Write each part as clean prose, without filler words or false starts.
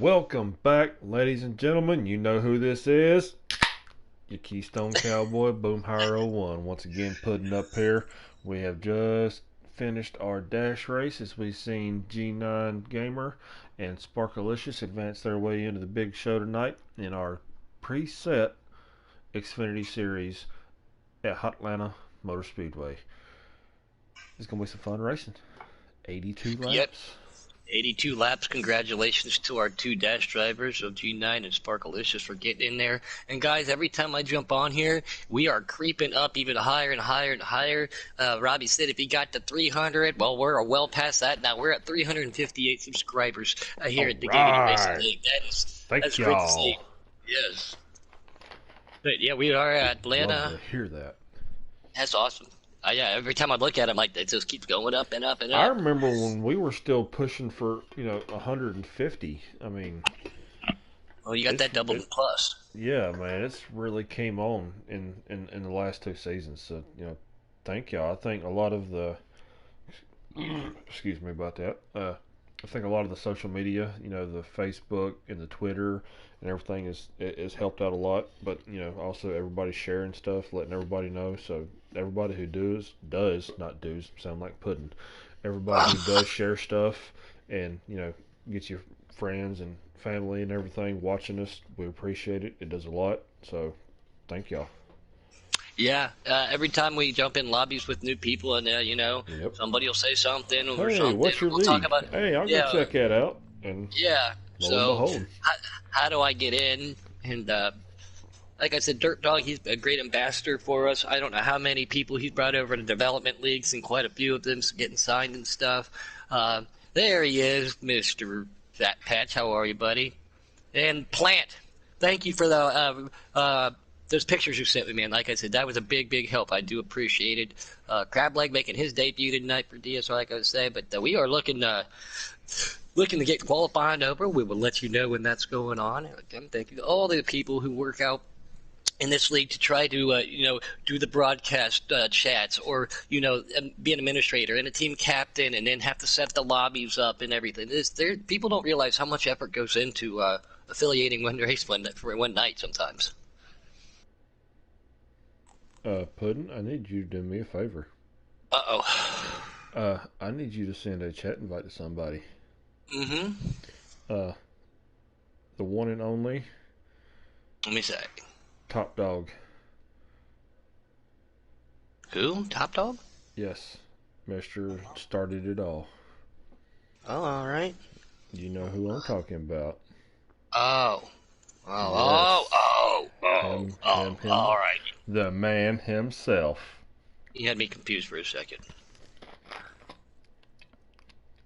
Welcome back, ladies and gentlemen. You know who this is. Your Keystone Cowboy, Boomhire01. Once again, putting up here. We have just finished our dash race as we've seen G9 Gamer and Sparkalicious advance their way into the big show tonight in our preset Xfinity series at Hotlanta Motor Speedway. It's going to be some fun racing. 82 laps. Yep. 82 laps. Congratulations to our two dash drivers of G9 and Sparkalicious for getting in there. And guys, every time I jump on here, we are creeping up even higher and higher and higher. Robbie said if he got to 300, well, we're well past that now. We're at 358 subscribers here at the Giggity Racing League. That's Thank great y'all. to see. Yes. But yeah, we are at Atlanta. Love to hear that. That's awesome. Yeah, every time I look at it, I'm like, it just keeps going up and up and up. I remember when we were still pushing for, 150. I mean, well, you got that double plus. Yeah, man, it's really came on in the last two seasons. So, thank y'all. I think a lot of the, excuse me about that. I think a lot of the social media, the Facebook and the Twitter and everything is helped out a lot. But also everybody sharing stuff, letting everybody know. So everybody who does not does sound like pudding. Everybody who does share stuff and gets your friends and family and everything watching us, we appreciate it. It does a lot. So thank y'all. Yeah, every time we jump in lobbies with new people and Yep. somebody will say something or Hey, something. what's your we'll league? talk about Hey, I'll go check that out. And yeah. lo and behold. How do I get in? And like I said, Dirt Dog, he's a great ambassador for us. I don't know how many people he's brought over to development leagues, and quite a few of them getting signed and stuff. There he is, Mr. Fat Patch. How are you, buddy? And Plant, thank you for those pictures you sent me, man. Like I said, that was a big, big help. I do appreciate it. Crab Leg making his debut tonight for DSR, like I was saying. But we are looking to get qualifying over. We will let you know when that's going on. And again, thank you to all the people who work out in this league to try to do the broadcast chats or be an administrator and a team captain and then have to set the lobbies up and everything. People don't realize how much effort goes into affiliating one race for one night sometimes. Puddin', I need you to do me a favor. I need you to send a chat invite to somebody. Mm-hmm. The one and only. Let me say. Top Dog. Who? Top Dog? Yes. Mr. Started it all. Oh, all right. You know who I'm talking about. Oh. Him, all right. The man himself. You had me confused for a second.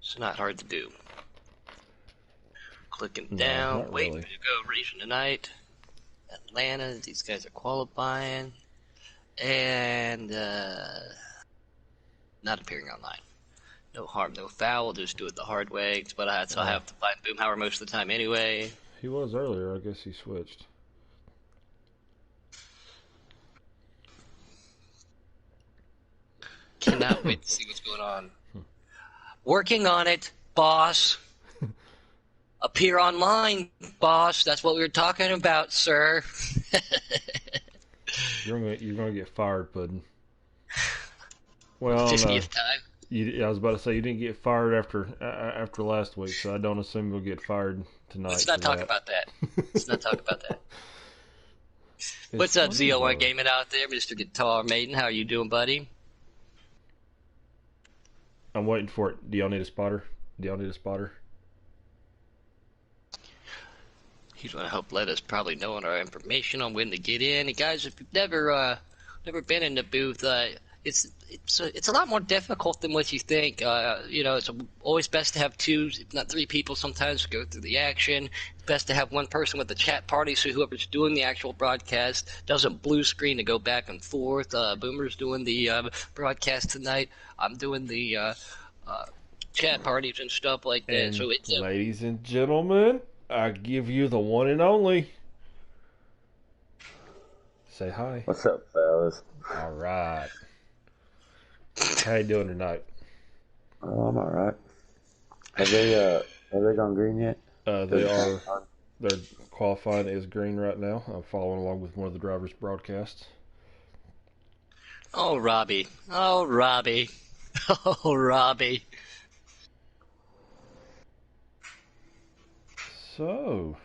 It's not hard to do. Clicking down, waiting to go racing tonight. Atlanta, these guys are qualifying. And not appearing online. No harm, no foul. We'll just do it the hard way. But I have to find Boomhauer most of the time anyway. He was earlier. I guess he switched. Cannot wait to see what's going on. Working on it, boss. Appear online, boss. That's what we were talking about, sir. You're gonna get fired, Puddin'. Well, 50th time. I was about to say you didn't get fired after last week, so I don't assume you'll get fired tonight. Let's not talk about that. Let's not talk about that. What's up, ZO1 Gaming out there, Mr. Guitar Maiden? How are you doing, buddy? I'm waiting for it. Do y'all need a spotter? He's going to help let us probably know our information on when to get in. And guys, if you've never been in the booth, it's a lot more difficult than what you think. It's always best to have two, if not three people sometimes to go through the action. It's best to have one person with the chat party so whoever's doing the actual broadcast doesn't blue screen to go back and forth. Boomer's doing the broadcast tonight. I'm doing the chat parties and stuff like that. And so it's ladies and gentlemen, I give you the one and only. Say hi. What's up, fellas? All right. How you doing tonight? Oh, I'm all right. Have they gone green yet? They Third time. are they're qualifying as green right now. I'm following along with one of the drivers' broadcasts. Oh, Robbie. Oh, Robbie. Oh, Robbie. So,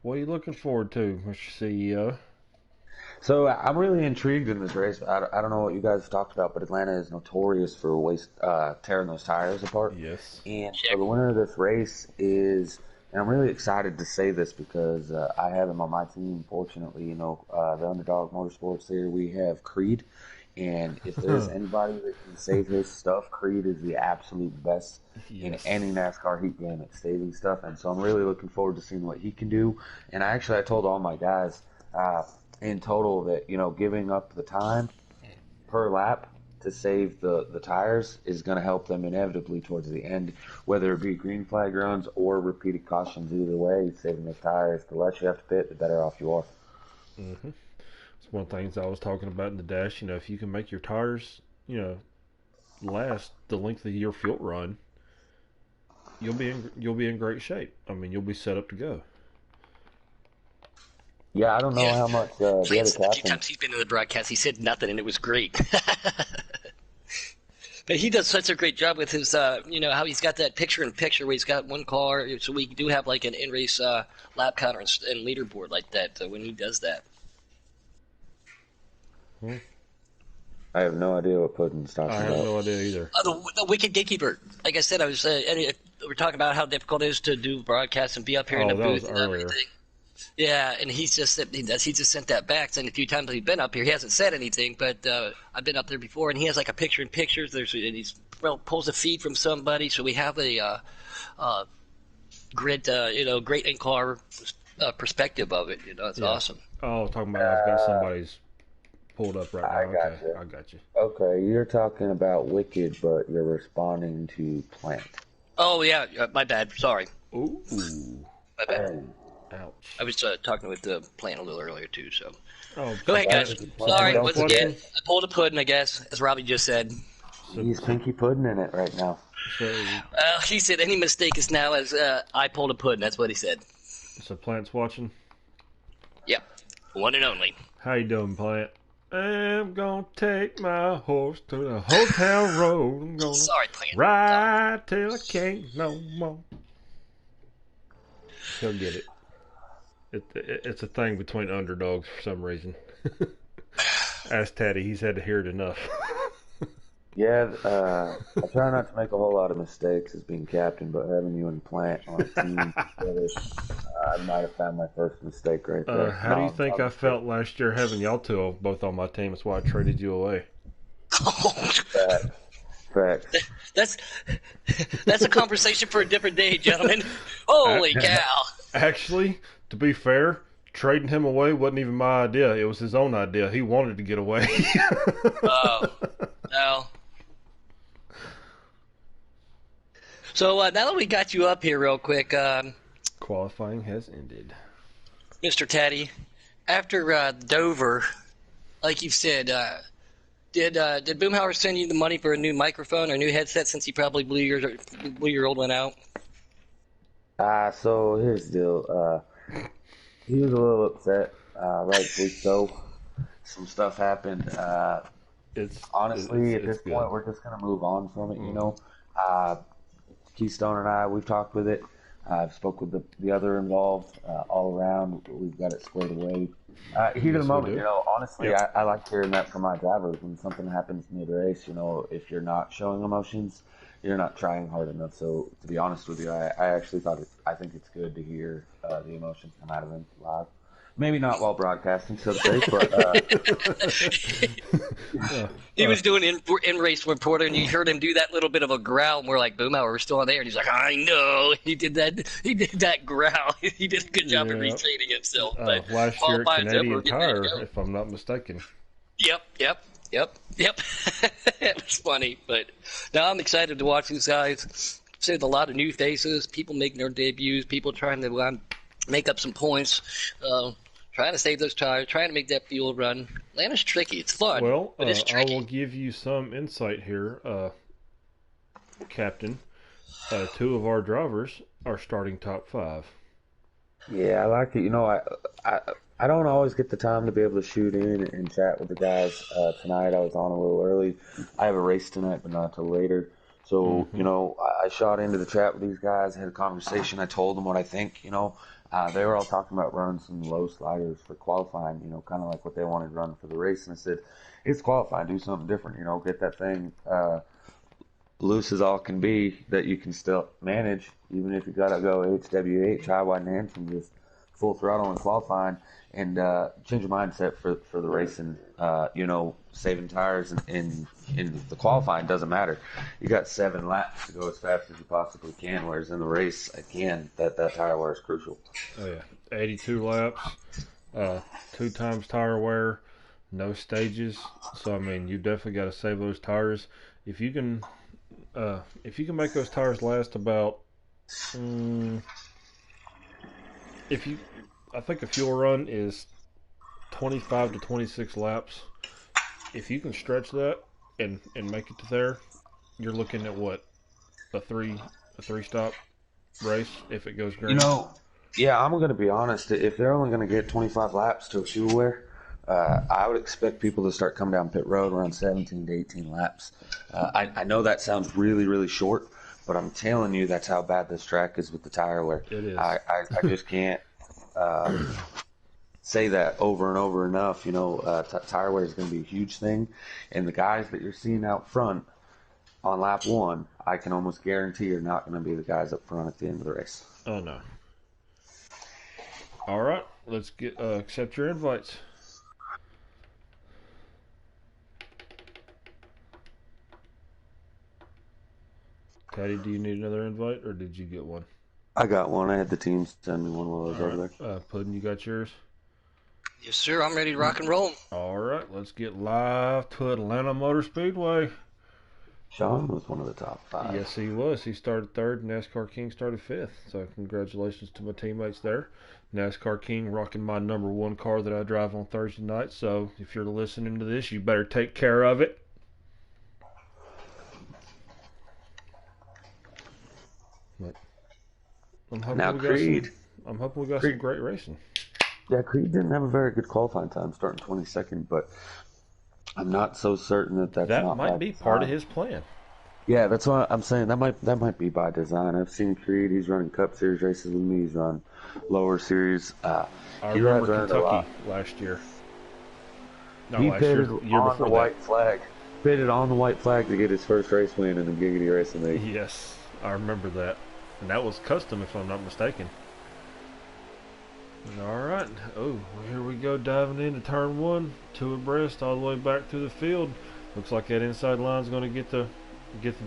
what are you looking forward to, Mr. CEO? So I'm really intrigued in this race. I don't know what you guys talked about, but Atlanta is notorious for tearing those tires apart. Yes. And so Check. the winner of this race is, and I'm really excited to say this because I have him on my team. Fortunately, the Underdog Motorsports here, we have Creed. And if there's anybody that can save his stuff, Creed is the absolute best in Yes. any NASCAR heat game at saving stuff. And so I'm really looking forward to seeing what he can do. And I told all my guys uh, in total that, giving up the time per lap to save the tires is going to help them inevitably towards the end, whether it be green flag runs or repeated cautions. Either way, saving the tires, the less you have to pit, the better off you are. hmm It's one of the things I was talking about in the dash. If you can make your tires, last the length of your field run, you'll be in great shape. I mean, you'll be set up to go. Yeah, I don't know Yeah. how much the Playing other said the few captains. times he's been in the broadcast, he said nothing, and it was great. But he does such a great job with his, how he's got that picture-in-picture where he's got one car, so we do have like an in-race lap counter and leaderboard like that when he does that. Hmm. I have no idea what Puddin's I talking have about. no idea either. The Wicked Gatekeeper. Like I said, we were talking about how difficult it is to do broadcasts and be up here in the Oh, that was booth and earlier. everything. Yeah, and he just sent that back. And a few times he's been up here, he hasn't said anything, but I've been up there before, and he has like a picture in pictures. And he's pulls a feed from somebody, so we have a grid, great in car perspective of it. It's Yeah. awesome. Oh, talking about I've got Uh, somebody's pulled up right I now. got Okay, you. I got you. Okay, you're talking about Wicked, but you're responding to Plant. Oh yeah, my bad. Sorry, Ooh, my bad. Oh, I ouch. was talking with the plant a little earlier too. So Oh, go so ahead, guys. Plant, so Plant, Sorry don't Plant's once again. watching. forget, I pulled a pudding, I guess, as Robbie just said. So he's so Pinky Pudding in it right now. so He said any mistake is now as I pulled a pudding. That's what he said. so Plant's watching. Yep, one and only. How you doing, Plant? I'm gonna take my horse to the hotel road. I'm gonna Sorry, plant. Sorry. ride till I can't no more. He'll get it. It's a thing between underdogs for some reason. Ask Taddy. He's had to hear it enough. Yeah, I try not to make a whole lot of mistakes as being captain, but having you and Plant on a team together, I might have found my first mistake right there. How do you No, think I I'm felt last year having y'all two both on my team? That's why I traded you away. facts. Facts. that's that's a conversation for a different day, gentlemen. A- Holy cow! Actually, to be fair, trading him away wasn't even my idea. It was his own idea. He wanted to get away. Oh no. So now that we got you up here real quick, Qualifying has ended. Mr. Taddy, after Dover, like you said, did Boomhauer send you the money for a new microphone or new headset since he probably blew your old one out? So here's the deal. He was a little upset, rightfully so. Some stuff happened. Honestly, at It's this good. point, we're just gonna move on from it. Mm-hmm. Uh, Keystone and I, we've talked with it. I've spoke with the other involved all around. We've got it squared away. Heat of the Yes, we moment, do. honestly, Yep. I like hearing that from my drivers when something happens mid race. If you're not showing emotions, you're not trying hard enough. So, to be honest with you, I actually I think it's good to hear the emotions come out of him live. Maybe not while broadcasting, so to say, but uh, He uh, was doing in race reporter, and you heard him do that little bit of a growl. And we're like, Boomhauer, we're still on there, and he's like, I know. He did that. He did that growl. He did a good job of yeah. retraining himself. But Last year at qualifying's over. We're Canadian getting ready to Tire, go. if I'm not mistaken. Yep. It was funny, but now I'm excited to watch these guys. There's a lot of new faces, people making their debuts, people trying to make up some points, trying to save those tires, trying to make that fuel run. Atlanta's tricky. It's fun, Well, but it's I will tricky. give you some insight here, Captain. Two of our drivers are starting top five. Yeah, I like it. I I don't always get the time to be able to shoot in and chat with the guys. Tonight I was on a little early. I have a race tonight, but not till later. So, Mm-hmm. I shot into the chat with these guys, had a conversation. I told them what I think. They were all talking about running some low sliders for qualifying. Kind of like what they wanted to run for the race. And I said, it's qualifying. Do something different. Get that thing loose as all can be that you can still manage, even if you got to go HWH, high, wide, and handsome, just full throttle and qualifying, and change your mindset for the racing. Saving tires in the qualifying doesn't matter. You got 7 laps to go as fast as you possibly can, whereas in the race, again, that tire wear is crucial. Oh yeah, 82 laps, 2 times tire wear, no stages. So I mean, you definitely got to save those tires. If you can, if you can make those tires last about, mm, if you, I think a fuel run is 25 to 26 laps. If you can stretch that and make it to there, you're looking at what, a three stop race if it goes You green. know, yeah, I'm going to be honest. If they're only going to get 25 laps to a fuel wear, I would expect people to start coming down pit road around 17 to 18 laps. I know that sounds really, really short, but I'm telling you that's how bad this track is with the tire wear. It is. I just can't uh, say that over and over enough. Tire wear is going to be a huge thing, and the guys that you're seeing out front on lap one, I can almost guarantee are not going to be the guys up front at the end of the race. Oh no. All right, let's get accept your invites. Taddy, do you need another invite, or did you get one? I got one. I had the team send me one while I was All over right, there. Puddin', you got yours. Yes, sir. I'm ready to rock and roll. All right, let's get live to Atlanta Motor Speedway. Sean was one of the top 5. Yes, he was. He started third. NASCAR King started fifth. So congratulations to my teammates there. NASCAR King rocking my #1 car that I drive on Thursday night. So if you're listening to this, you better take care of it. But I'm hoping Now we got some. Creed, I'm hoping we got some Creed, great racing. yeah, Creed didn't have a very good qualifying time, starting 22nd, but I'm not so certain that that's That not might by be part of design. his plan. Yeah, that's what I'm saying. That might be by design. I've seen Creed. He's running Cup Series races with me. He's run lower series. I He rides remember around a Kentucky lot. last year. Not He last year, pitted the year on the before that. white flag. Pitted on the white flag to get his first race win in the Giggity Racing League. Yes, I remember that. And that was custom, if I'm not mistaken. All right. Oh, here we go, diving into turn one, 2 abreast, all the way back through the field. Looks like that inside line's going to get the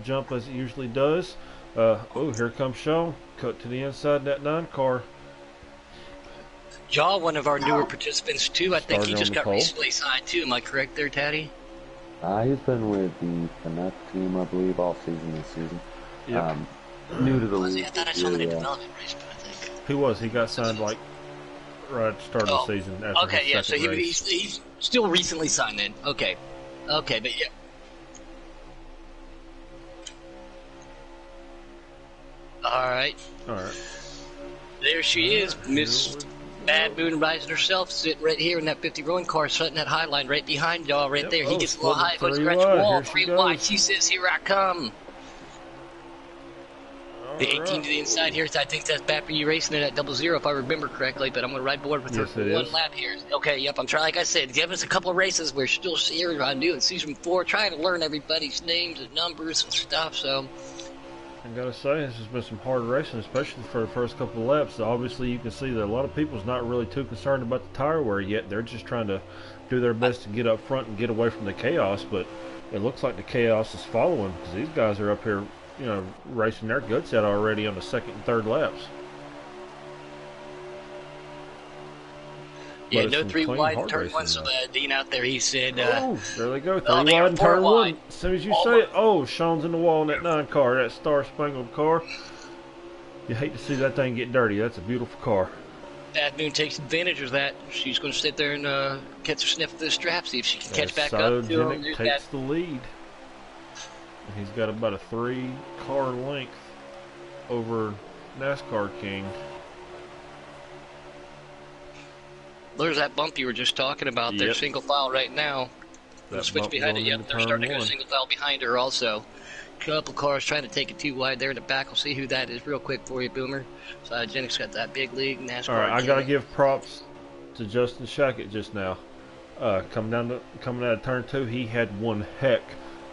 jump as it usually does. Oh, here comes Sean. Cut to the inside that 9 car. Jaw, one of our newer participants too. I think he Started on just the got pole. recently signed too. Am I correct there, Taddy? He's been with the Canuck team, I believe, all season this season. Yep. New to the Was he? league I thought I this saw him in a year. development race, but I think. He was. He got signed like right at the start of the Oh, season after okay, his yeah. So second race. he's still recently signed then. Okay, okay, but yeah. All right, All right. there she is, Miss Bad Moon Rising herself, sitting right here in that 50 rowing car, setting that high line right behind y'all, right Yep. there. He Oh, gets a little high, splitting but 3 scratch wide. wall, Here she 3 wide. goes. She says, "Here I come." The All 18 right. to the inside here, I think that's Bappy you racing it at 00 if I remember correctly, but I'm going to ride board with her Yes, for it one is. lap here. Okay, yep, I'm trying, like I said, give us a couple of races. We're still here on doing season 4, trying to learn everybody's names and numbers and stuff, so. I gotta say, this has been some hard racing, especially for the first couple of laps. So obviously, you can see that a lot of people's not really too concerned about the tire wear yet. They're just trying to do their best to get up front and get away from the chaos. But it looks like the chaos is following because these guys are up here, racing their guts out already on the second and third laps. Yeah, But it's no some 3 clean, wide hard turn racing 1, so tonight. Dean out there, he said, Oh, there they go. oh, 3 they wide are and 4 turn wide. 1. As soon as you say Almost. it, oh, Sean's in the wall in that 9 car, that Star Spangled car. You hate to see that thing get dirty. That's a beautiful car. Bad Moon takes advantage of that. She's going to sit there and catch a sniff of the strap, see if she can catch As back up to him. Cytogenic There's takes that. the lead. And he's got about a 3 car length over NASCAR King. there's that bump you were just talking about. They're Yep. single file right now. That Switch bump behind it. going Yep, into they're turn starting to go one. single file behind her also. Couple cars trying to take it too wide there in the back. We'll see who that is real quick for you, Boomer. Jennick's got that big league NASCAR. All right, I gotta king. give props to Justin Shackett just now. Coming out of turn 2, he had one heck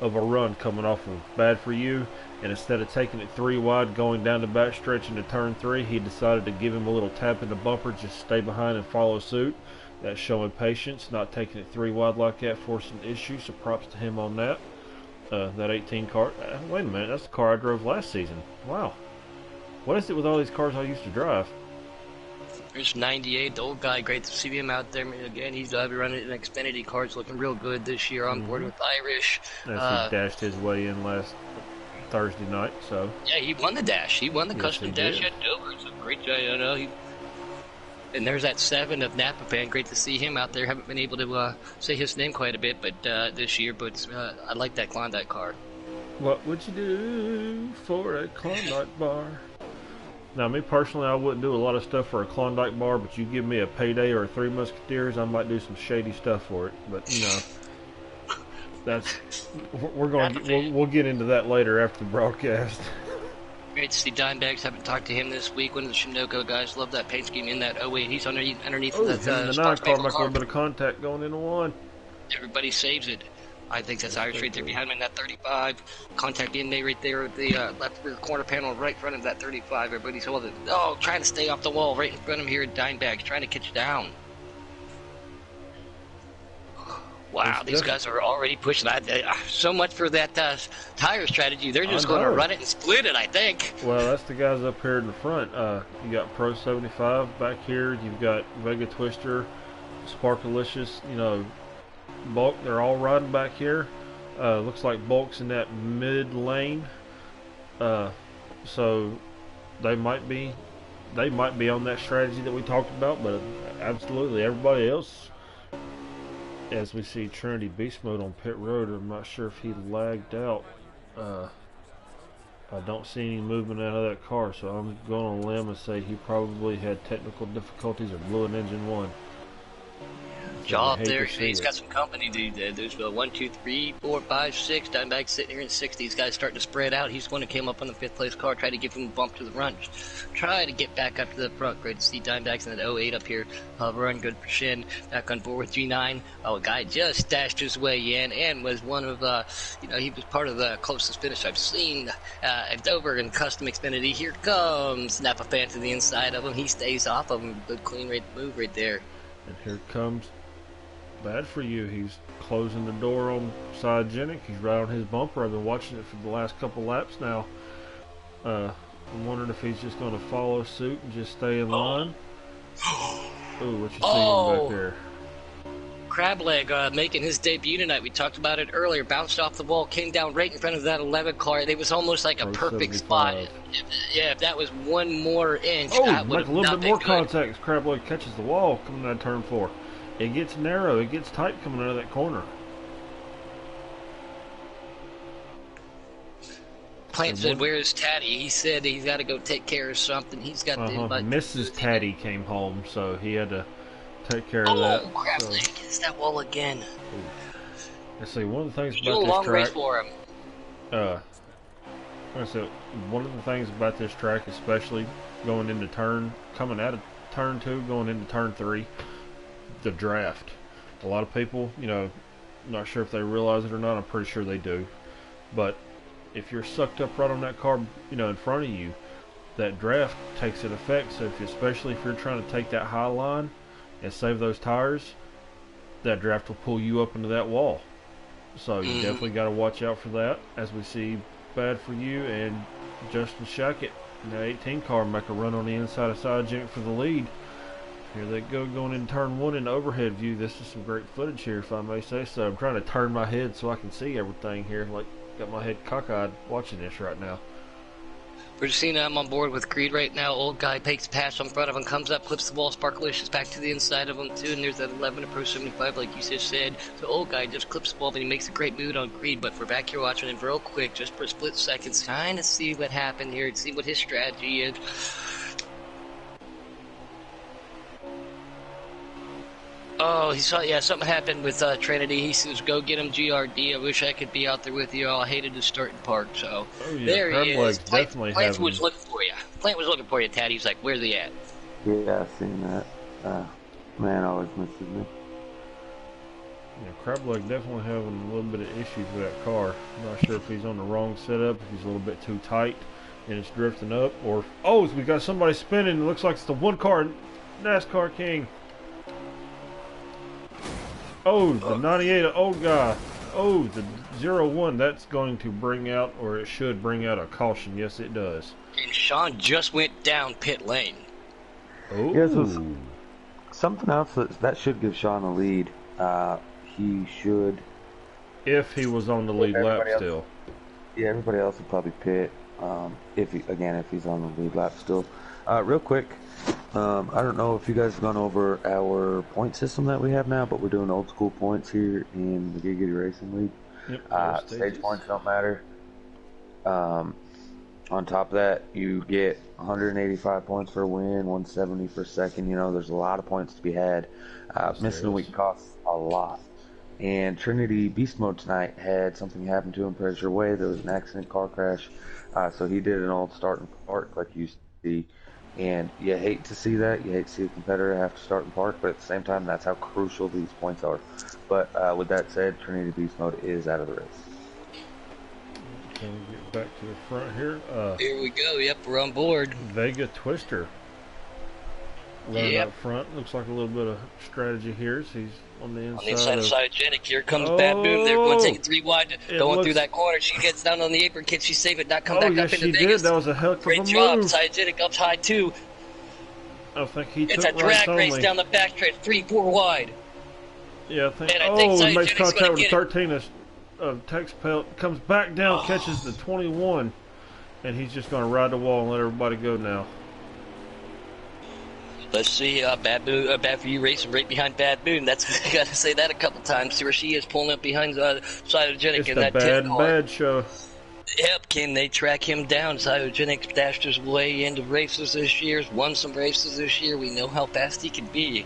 of a run coming off of Bad For You, and instead of taking it 3 wide going down the back stretch into turn 3, he decided to give him a little tap in the bumper, just stay behind and follow suit. That's showing patience, not taking it 3 wide like that, forcing issues, so props to him on that. That 18 car, wait a minute, that's the car I drove last season. Wow. What is it with all these cars I used to drive? There's 98, the old guy. Great to see him out there. Again, he's running an Xfinity car. It's looking real good this year on board with Irish. As he dashed his way in last Thursday night, so. Yeah, he won the dash. He won the Yes, custom he dash did. at Dover. It's a great guy. I know. And there's that 7 of Napa fan. Great to see him out there. Haven't been able to say his name quite a bit, but this year. But I like that Klondike car. What would you do for a Klondike bar? Now, me personally, I wouldn't do a lot of stuff for a Klondike bar, but you give me a Payday or a Three Musketeers, I might do some shady stuff for it. But you know, we'll get into that later after the broadcast. Great to see Dimebags. Haven't talked to him this week. One of the Shinogo guys. Love that paint scheme in that 08. He's underneath Oh, that the 9 Sparks car Maple make a car. little bit of contact going into 1. Everybody saves it. I think that's Irish right there behind him in that 35. Contact in there right there with the left rear corner panel right in front of that 35. Everybody's holding. Oh, trying to stay off the wall right in front of him here at Dimebags. Trying to catch down. Wow, these guys are already pushing. So much for that tire strategy. They're just going to run it and split it, I think. Well, that's the guys up here in the front. You got Pro 75 back here. You've got Vega Twister, Sparkalicious, Bulk. They're all riding back here. Looks like Bulk's in that mid lane. So they might be on that strategy that we talked about, but absolutely everybody else. As we see Trinity Beast Mode on pit road, I'm not sure if he lagged out. I don't see any movement out of that car, so I'm going on a limb and say he probably had technical difficulties or blew an engine 1. Job there. He's got some company. There's 1, 2, 3, 4, 5, 6. Dimebags sitting here in 6. These guys starting to spread out. He's going to came up on the 5th place car, try to give him a bump to the front. Try to get back up to the front. Great to see Dimebags in that 08 up here. Run good for Shin. Back on board with G9. Oh, a guy just dashed his way in and was one of, he was part of the closest finish I've seen at Dover in Custom Xfinity. Here comes Napa fan to the inside of him. He stays off of him. Good clean rate move right there. And here comes Bad For You. He's closing the door on side Genick. He's right on his bumper. I've been watching it for the last couple laps now. I'm wondering if he's just going to follow suit and just stay in line. Ooh, what you seeing back there? Crableg making his debut tonight. We talked about it earlier. Bounced off the wall, came down right in front of that 11 car. It was almost like a perfect 75. spot. If that was one more inch, Oh, that would make have a little not bit more been good. contact as Crableg catches the wall coming out of turn 4. It gets narrow. It gets tight coming out of that corner. Plant said, "Where's Taddy?" He said he's got to go take care of something. He's got Mrs. Taddy came home, so he had to take care of that. Oh, Crableg gets that wall again. Let's see, one of the things Do a about long this race track, for him. one of the things about this track, especially coming out of turn 2, going into turn 3, the draft. A lot of people, not sure if they realize it or not. I'm pretty sure they do. But if you're sucked up right on that car, in front of you, that draft takes an effect. So especially if you're trying to take that high line and save those tires, that draft will pull you up into that wall. So you definitely got to watch out for that. As we see Bad For You and Justin Shackett in that 18 car make a run on the inside of Side Genick for the lead. Here they go, going in turn 1 in the overhead view. This is some great footage here, if I may say so. I'm trying to turn my head so I can see everything here. Like, got my head cockeyed watching this right now. We're just seeing him on board with Creed right now. Old guy takes a pass on front of him, comes up, clips the wall. Sparkalicious back to the inside of him too, and there's that 11 to Pro 75, like you just said. So old guy just clips the wall, and he makes a great move on Creed. But we're back here watching him real quick, just for a split second, trying to see what happened here and see what his strategy is. Oh, he saw. Yeah, something happened with Trinity. He says, "Go get him, GRD. I wish I could be out there with you all. I hated to start in park." So Oh yeah, there he crab is. legs definitely Plant was having. looking for you. Plant was looking for you, Tad. He's like, "Where's he at?" Yeah, I seen that. Man always misses me. Yeah, crab leg definitely having a little bit of issues with that car. I'm not sure if he's on the wrong setup, if he's a little bit too tight, and it's drifting up, or we got somebody spinning. It looks like it's the one car, NASCAR King. Oh, the 98 old guy. Oh, the 01. That's going to bring out, or it should bring out a caution. Yes, it does. And Sean just went down pit lane. Oh. Yeah, so something else that should give Sean a lead. He should. If he was on the lead lap still. Yeah, everybody else would probably pit. If he's on the lead lap still. Real quick, I don't know if you guys have gone over our point system that we have now, but we're doing old school points here in the Giggity Racing League. Yep, stage points don't matter. On top of that, you get 185 points for a win, 170 for a second. You know, there's a lot of points to be had. Missing a week costs a lot. And Trinity Beast Mode tonight had something happen to him pressure way. There was an accident, car crash. So he did an old start and park like you see. And you hate to see that. You hate to see a competitor have to start and park. But at the same time, that's how crucial these points are. But with that said, Trinity Beast Mode is out of the race. Can we get back to the front here? Here we go. Yep, we're on board. Vega Twister. Running up front. Looks like a little bit of strategy here. So he's on the inside. On the inside of Cytogenic. Here comes Baboon. They're going to take it 3 wide. Going through that corner. She gets down on the apron. Can she save it? Not come back up into Vegas. That was a heck of a move. Great job. Cytogenic up high, too. I think he It's took a drag right race only. down the backstretch. 3-4 wide. Yeah, I think. And I think He makes Cytogenic's contact with gonna 13. Tex Pelt comes back down, catches the 21, and he's just going to ride the wall and let everybody go now. Let's see, Bad For You racing right behind Bad Boon. That's I got to say that a couple times. See where she is pulling up behind Cytogenic It's in the that bad show. Yep, can they track him down? Cytogenic dashed his way into races this year, won some races this year. We know how fast he can be.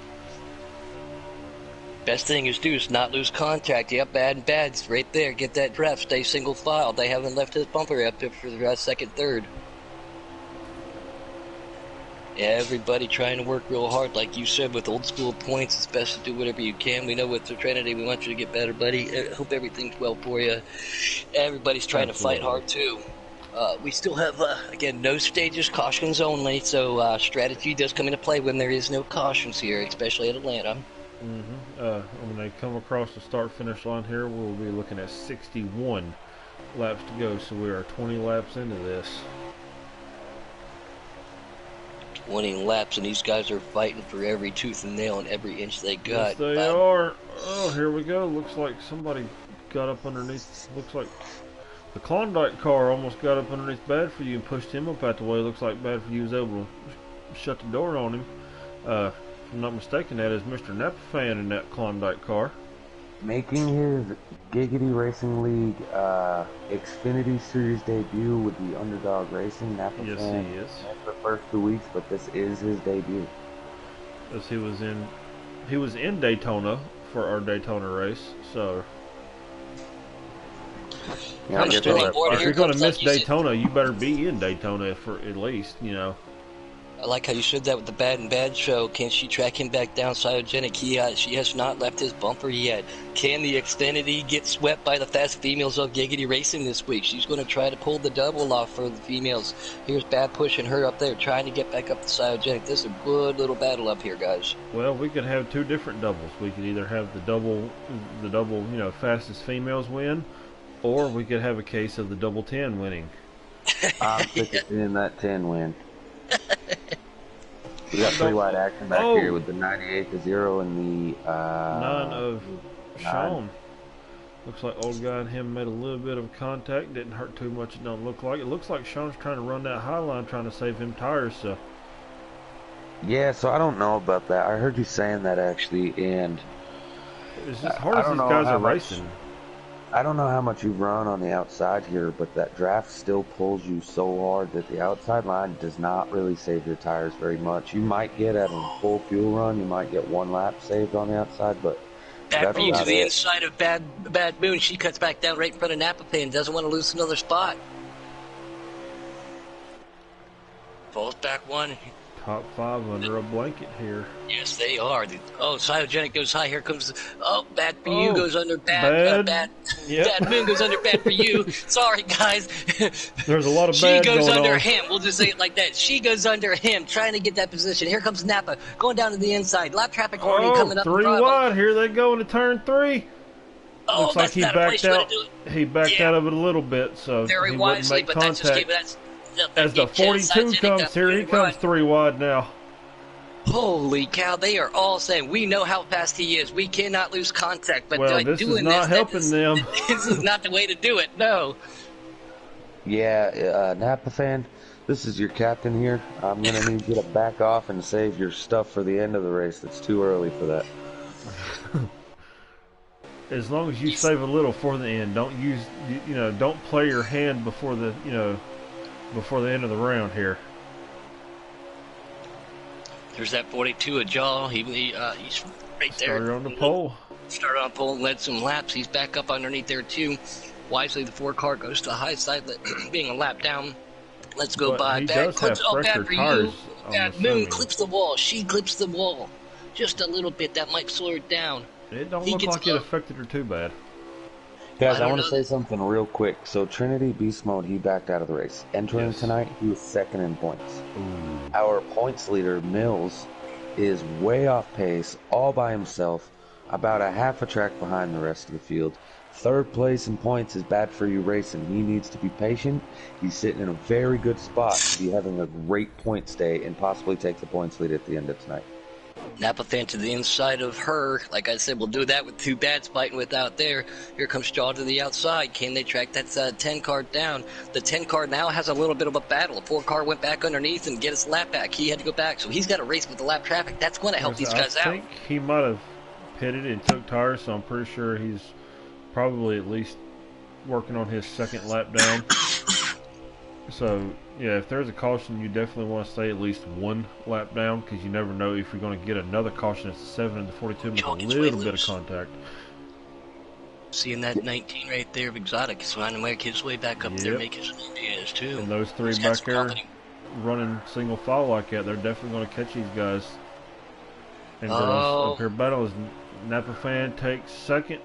Best thing is do is not lose contact. Yep, bad's right there. Get that draft. Stay single file. They haven't left his bumper up for the second, third. Yeah, everybody trying to work real hard. Like you said, with old school points, it's best to do whatever you can. We know with the Trinity, we want you to get better, buddy. I hope everything's well for you. Everybody's trying to fight hard, too. We still have, again, no stages, cautions only. So strategy does come into play when there is no cautions here, especially at Atlanta. When they come across the start-finish line here, we'll be looking at 61 laps to go. So we are 20 laps into this. 20 laps, and these guys are fighting for every tooth and nail and every inch they got. Yes, they are. Oh, here we go. Looks like somebody got up underneath. Looks like the Klondike car almost got up underneath Bad For You and pushed him up out the way. Looks like Bad For You was able to shut the door on him. If I'm not mistaken, that is Mr. Napa fan in that Klondike car. Making his Giggity Racing League Xfinity Series debut with the Underdog Racing. Napa Yes, fan. he is. That's the first 2 weeks, but this is his debut. As he was in Daytona for our Daytona race. So Yeah, if you're going to miss Daytona, you better be in Daytona for at least, you know. I like how you said that with the Bad show. Can she track him back down? Cytogenic, she has not left his bumper yet. Can the Xfinity get swept by the fast females of Giggity Racing this week? She's going to try to pull the double off for the females. Here's Bad pushing her up there, trying to get back up to Cytogenic. This is a good little battle up here, guys. Well, we could have 2 different doubles. We could either have the double, fastest females win, or we could have a case of the double 10 winning. I'm sick of seeing that 10 win. We got 3 wide action back here with the 98 to 0 and the 9 of Sean. Looks like old guy and him made a little bit of contact. Didn't hurt too much. It don't look like. It looks like Sean's trying to run that high line, trying to save him tires. So yeah, so I don't know about that. I heard you saying that actually, and it's as hard as these guys are racing. I don't know how much you've run on the outside here, but that draft still pulls you so hard that the outside line does not really save your tires very much. You might get at a full fuel run, you might get 1 lap saved on the outside, but Bad that's for you to about the it. inside of Bad Moon. She cuts back down right in front of Napa Pin. Doesn't want to lose another spot. Falls back one. Top 5 under a blanket here. Yes, they are. Oh, Cytogenic goes high. Here comes. Oh, Bad for you Oh, goes under bad. Yep. Bad Moon goes under Bad for you. Sorry, guys. There's a lot of She bad goes going under on. him. We'll just say it like that. She goes under him, trying to get that position. Here comes Napa going down to the inside. Lap traffic already coming up. 3 wide. Here they go into turn 3. Oh, Looks like that's he not a backed place way to out. do it. He backed Yeah. out of it a little bit, so Very he wisely, wouldn't make but that's just contact. As the 42 comes here, he comes 3 wide now. Holy cow! They are all saying we know how fast he is. We cannot lose contact. But Well, like, this is doing not helping this, them. This is not the way to do it. No. Yeah, Napa fan, this is your captain here. I'm going to need you to back off and save your stuff for the end of the race. It's too early for that. As long as you save a little for the end, don't use, don't play your hand before the, before the end of the round here. There's that 42 a jaw. He's right there. Started on the pole. Started on pole and led some laps. He's back up underneath there too. Wisely, the 4 car goes to the high side, being a lap down. Let's go But by. he Bad does clips. have Oh, fresher bad for tires, you. I'm Bad Moon assuming. clips the wall. She clips the wall. Just a little bit. That might slow her down. It don't He look gets like it low. affected her too bad. Guys, I don't want to know say that- something real quick. So Trinity Beast Mode, he backed out of the race. Entering Yes. tonight, he was second in points. Ooh. Our points leader, Mills, is way off pace, all by himself, about a half a track behind the rest of the field. Third place in points is Bad for You Racing. He needs to be patient. He's sitting in a very good spot to be having a great points day and possibly take the points lead at the end of tonight. Napa fan to the inside of her. Like I said, we'll do that with 2 bads fighting without there. Here comes Shaw to the outside. Can they track that 10 car down? The 10 car now has a little bit of a battle. The 4 car went back underneath and get his lap back. He had to go back, so he's got to race with the lap traffic. That's going to help these guys I out. think he might have pitted and took tires, so I'm pretty sure he's probably at least working on his second lap down. So, yeah, if there's a caution, you definitely want to stay at least 1 lap down, because you never know if you're going to get another caution. It's 7 and the 42 with a Johnny's way little bit of loose. contact. Seeing that 19 right there of Exotic. He's trying to make his way back up there, Yep. make his name is too. And those 3 He's got back some there company. running single file like that, they're definitely going to catch these guys. And girls Oh. up here battle is Napa Fan takes second,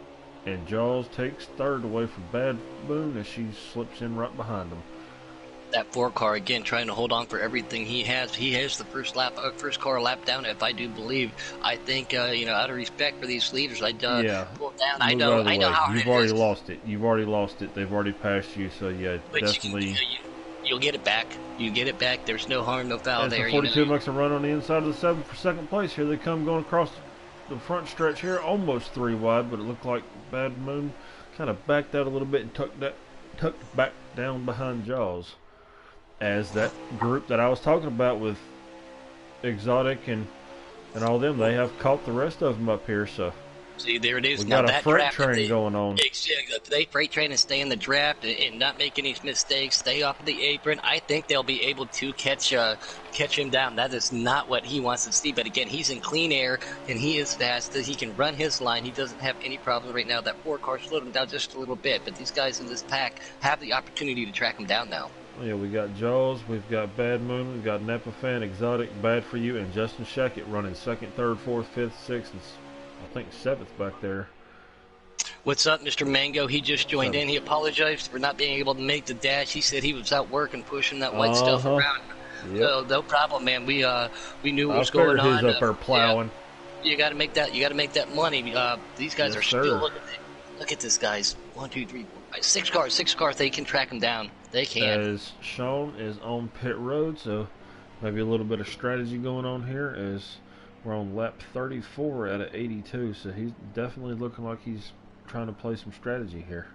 and Jaws takes third away from Bad Boon as she slips in right behind them. That 4 car again trying to hold on for everything he has. He has the first car lap down, if I do believe. I think out of respect for these leaders, I'd Yeah. pull down. I Move know out of the way. how You've it already is. lost it. You've already lost it. They've already passed you, so yeah, But definitely. you'll get it back. You get it back. There's no harm, no foul As there. the 42 makes a run on the inside of the 7 for second place, here they come going across the front stretch here, almost 3 wide, but it looked like Bad Moon kind of backed out a little bit and tucked back down behind Jaws. As that group that I was talking about with Exotic and all them, they have caught the rest of them up here, so See, there it is. we Now got a that freight draft, train going on. If they freight train and stay in the draft and not make any mistakes, stay off the apron, I think they'll be able to catch him down. That is not what he wants to see. But again, he's in clean air and he is fast. He can run his line. He doesn't have any problem right now. That 4 car slowed him down just a little bit. But these guys in this pack have the opportunity to track him down now. Yeah, we got Jaws, we've got Bad Moon, we've got Napa Fan, Exotic, Bad For You, and Justin Shackett running 2nd, 3rd, 4th, 5th, 6th, and I think 7th back there. What's up, Mr. Mango? He just joined in. He apologized for not being able to make the dash. He said he was out working, pushing that white stuff around. Yep. So no problem, man. We knew what I was going figured on. he's up there plowing. Yeah, you got to make that. You got to make that money. These guys Yes, are sir. still. Look at this, guys. 1, 2, 3, 4, 5, 6 cars. 6 cars. They can track him down. They can. As Sean is on pit road, so maybe a little bit of strategy going on here as we're on lap 34 out of 82, so he's definitely looking like he's trying to play some strategy here.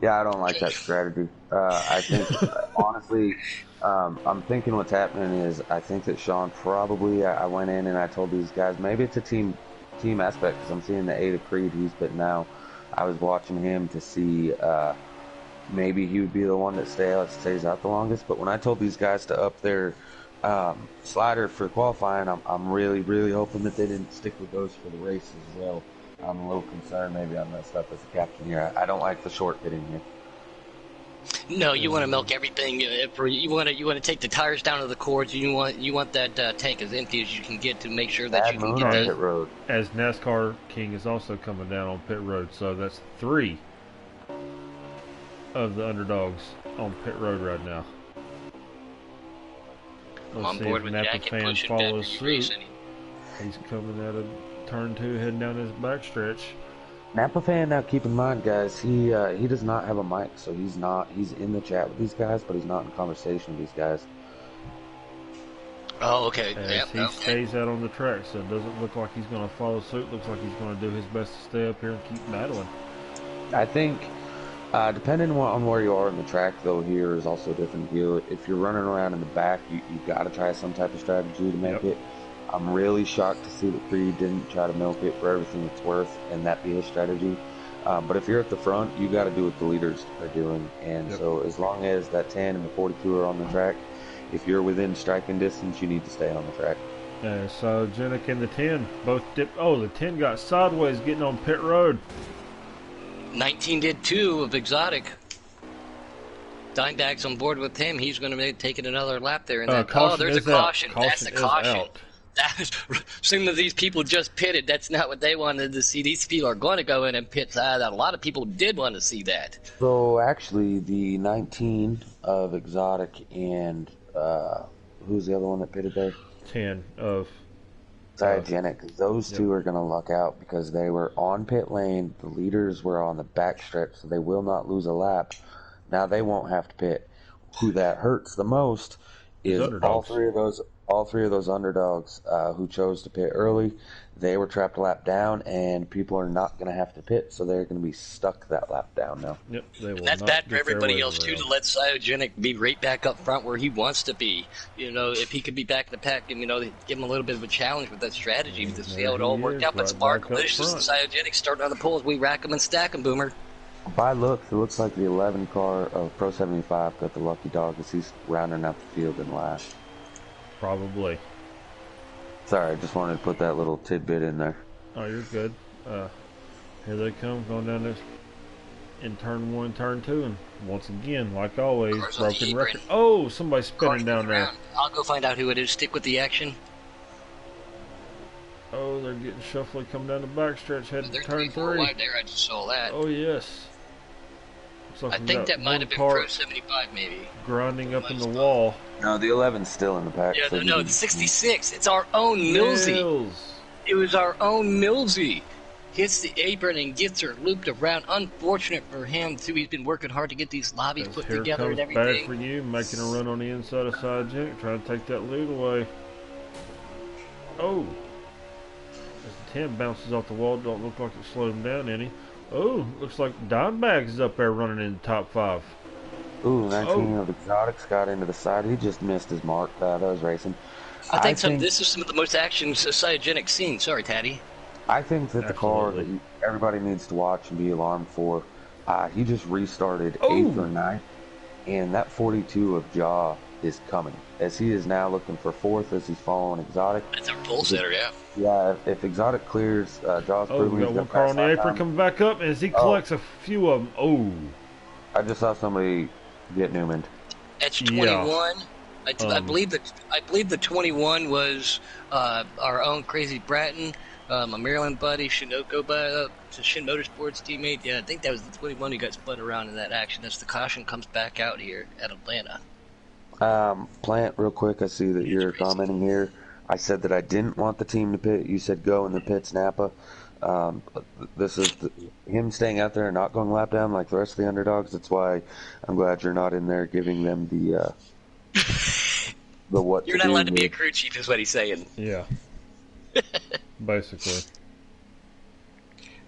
Yeah, I don't like that strategy. I think, honestly, I'm thinking what's happening is I think that Sean probably, I went in and I told these guys, maybe it's a team aspect because I'm seeing the 8 of Creed he's been now. I was watching him to see maybe he would be the one that stays out the longest. But when I told these guys to up their slider for qualifying, I'm really, really hoping that they didn't stick with those for the race as well. I'm a little concerned. Maybe I messed up as a captain here. I don't like the short pitting here. No, you want to milk everything. You want to take the tires down to the cords. You want that tank as empty as you can get to make sure that Bad you can moon get on the. pit road. As NASCAR King is also coming down on pit road, so that's 3 of the underdogs on pit road right now. I'm Let's on see board if with Napa Jack and fan pushing follows Deputy suit. Racing. He's coming out of turn 2, heading down his backstretch. Napa fan, now keep in mind, guys, he does not have a mic, so he's in the chat with these guys, but he's not in conversation with these guys. Oh, okay. As Yep, he okay. stays out on the track, so it doesn't look like he's going to follow suit. Looks like he's going to do his best to stay up here and keep battling. I think, depending on where you are in the track, though, here is also a different deal. If you're running around in the back, you got to try some type of strategy to make it. I'm really shocked to see that Creed didn't try to milk it for everything it's worth and that be his strategy. But if you're at the front, you got to do what the leaders are doing. And so as long as that 10 and the 42 are on the track, if you're within striking distance, you need to stay on the track. So Janik and the 10 both dipped. Oh, the 10 got sideways getting on pit road. 19 did too of Exotic. Dimebag's on board with him. He's going to be taking another lap there. And there's a caution. That's a caution. Out. Some of these people just pitted. That's not what they wanted to see. These people are going to go in and pit. A lot of people did want to see that. So actually, the 19 of Exotic and who's the other one that pitted there? 10 of Cyogenic. Those two are going to luck out because they were on pit lane. The leaders were on the back stretch, so they will not lose a lap. Now they won't have to pit. Who that hurts the most is all three of those underdogs who chose to pit early. They were trapped a lap down, and people are not going to have to pit, so they're going to be stuck that lap down now. Yep, they will. And that's bad for everybody else too, to let Cyogenic be right back up front where he wants to be. If he could be back in the pack and give him a little bit of a challenge with that strategy to see how it all worked out. But Sparkalicious and Cyogenic starting on the pole as we rack them and stack them, Boomer. By looks, it looks like the 11 car of Pro 75 got the lucky dog as he's rounding out the field in last. Probably. Sorry, I just wanted to put that little tidbit in there. Oh, you're good. Here they come, going down this in turn 1, turn 2, and once again, like always, broken record. Oh, somebody's spinning down there. I'll go find out who it is. Stick with the action. Oh, they're getting shuffly coming down the backstretch, heading to turn 3. Wide there, I just saw that. Oh, yes. Like I think that might have been Pro 75, maybe. Grinding up in the wall. No, the 11's still in the pack. Yeah, no, the 66. It's our own Millsy. It was our own Millsy. Hits the apron and gets her looped around. Unfortunate for him, too. He's been working hard to get these lobbies put together and everything. Bad for you, making a run on the inside of Cyogenic, trying to take that lead away. Oh. As the 10 bounces off the wall, don't look like it slowed him down any. Oh, looks like Dimebag is up there running in the top 5. Ooh, 19 of Exotics got into the side. He just missed his mark. That was racing. I think this is some of the most action Cyogenic seen. Sorry, Taddy. I think that the car that everybody needs to watch and be alarmed for, he just restarted 8th or 9th, and that 42 of Jaw is coming, as he is now looking for 4th as he's following Exotic. That's our pole setter, yeah. Yeah, if Exotic clears, Jaw's we got one car on the apron coming back up as he collects a few of them. Oh. I just saw somebody get Newman. That's 21. Yeah. I believe the 21 was our own Crazy Bratton, a Maryland buddy, Shin Motorsports teammate. Yeah, I think that was the 21 who got spun around in that action. As the caution comes back out here at Atlanta. Plant, real quick, I see that you're commenting here. I said that I didn't want the team to pit. You said go in the pits, Napa. This is him staying out there and not going lap down like the rest of the underdogs. That's why I'm glad you're not in there giving them the what. You're not allowed to be a crew chief, is what he's saying. Yeah. Basically.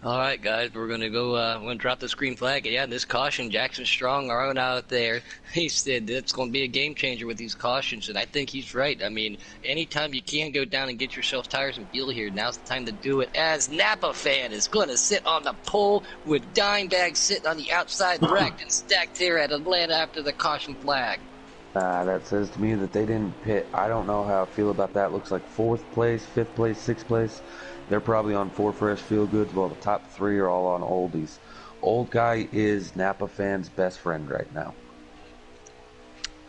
All right, guys, we're gonna go. We're gonna drop the green flag. Yeah, this caution, Jackson Strong, our own out there. He said that's gonna be a game changer with these cautions, and I think he's right. I mean, anytime you can go down and get yourself tires and fuel here, now's the time to do it. As Napa fan is gonna sit on the pole with dime bags sitting on the outside racked and stacked here at Atlanta after the caution flag. That says to me that they didn't pit. I don't know how I feel about that. Looks like 4th place, 5th place, 6th place. They're probably on 4 fresh feel goods, while the top 3 are all on oldies. Old guy is Napa fans' best friend right now.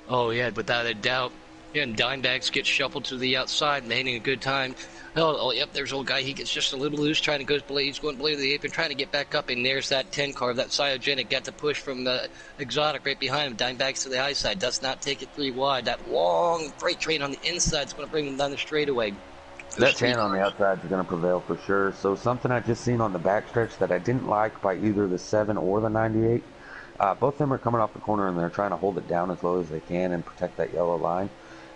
Oh yeah, without a doubt. Yeah, and dime bags get shuffled to the outside, making a good time. Yep, there's old guy. He gets just a little loose, trying to go below. He's going below the apron, trying to get back up. And there's that 10 car, that Cyogenic, got the push from the Exotic right behind him. Dime bags to the high side, does not take it 3 wide. That long freight train on the inside is going to bring him down the straightaway. That 10 on the outside is going to prevail for sure. So something I just seen on the backstretch that I didn't like by either the 7 or the 98. Both of them are coming off the corner and they're trying to hold it down as low as they can and protect that yellow line.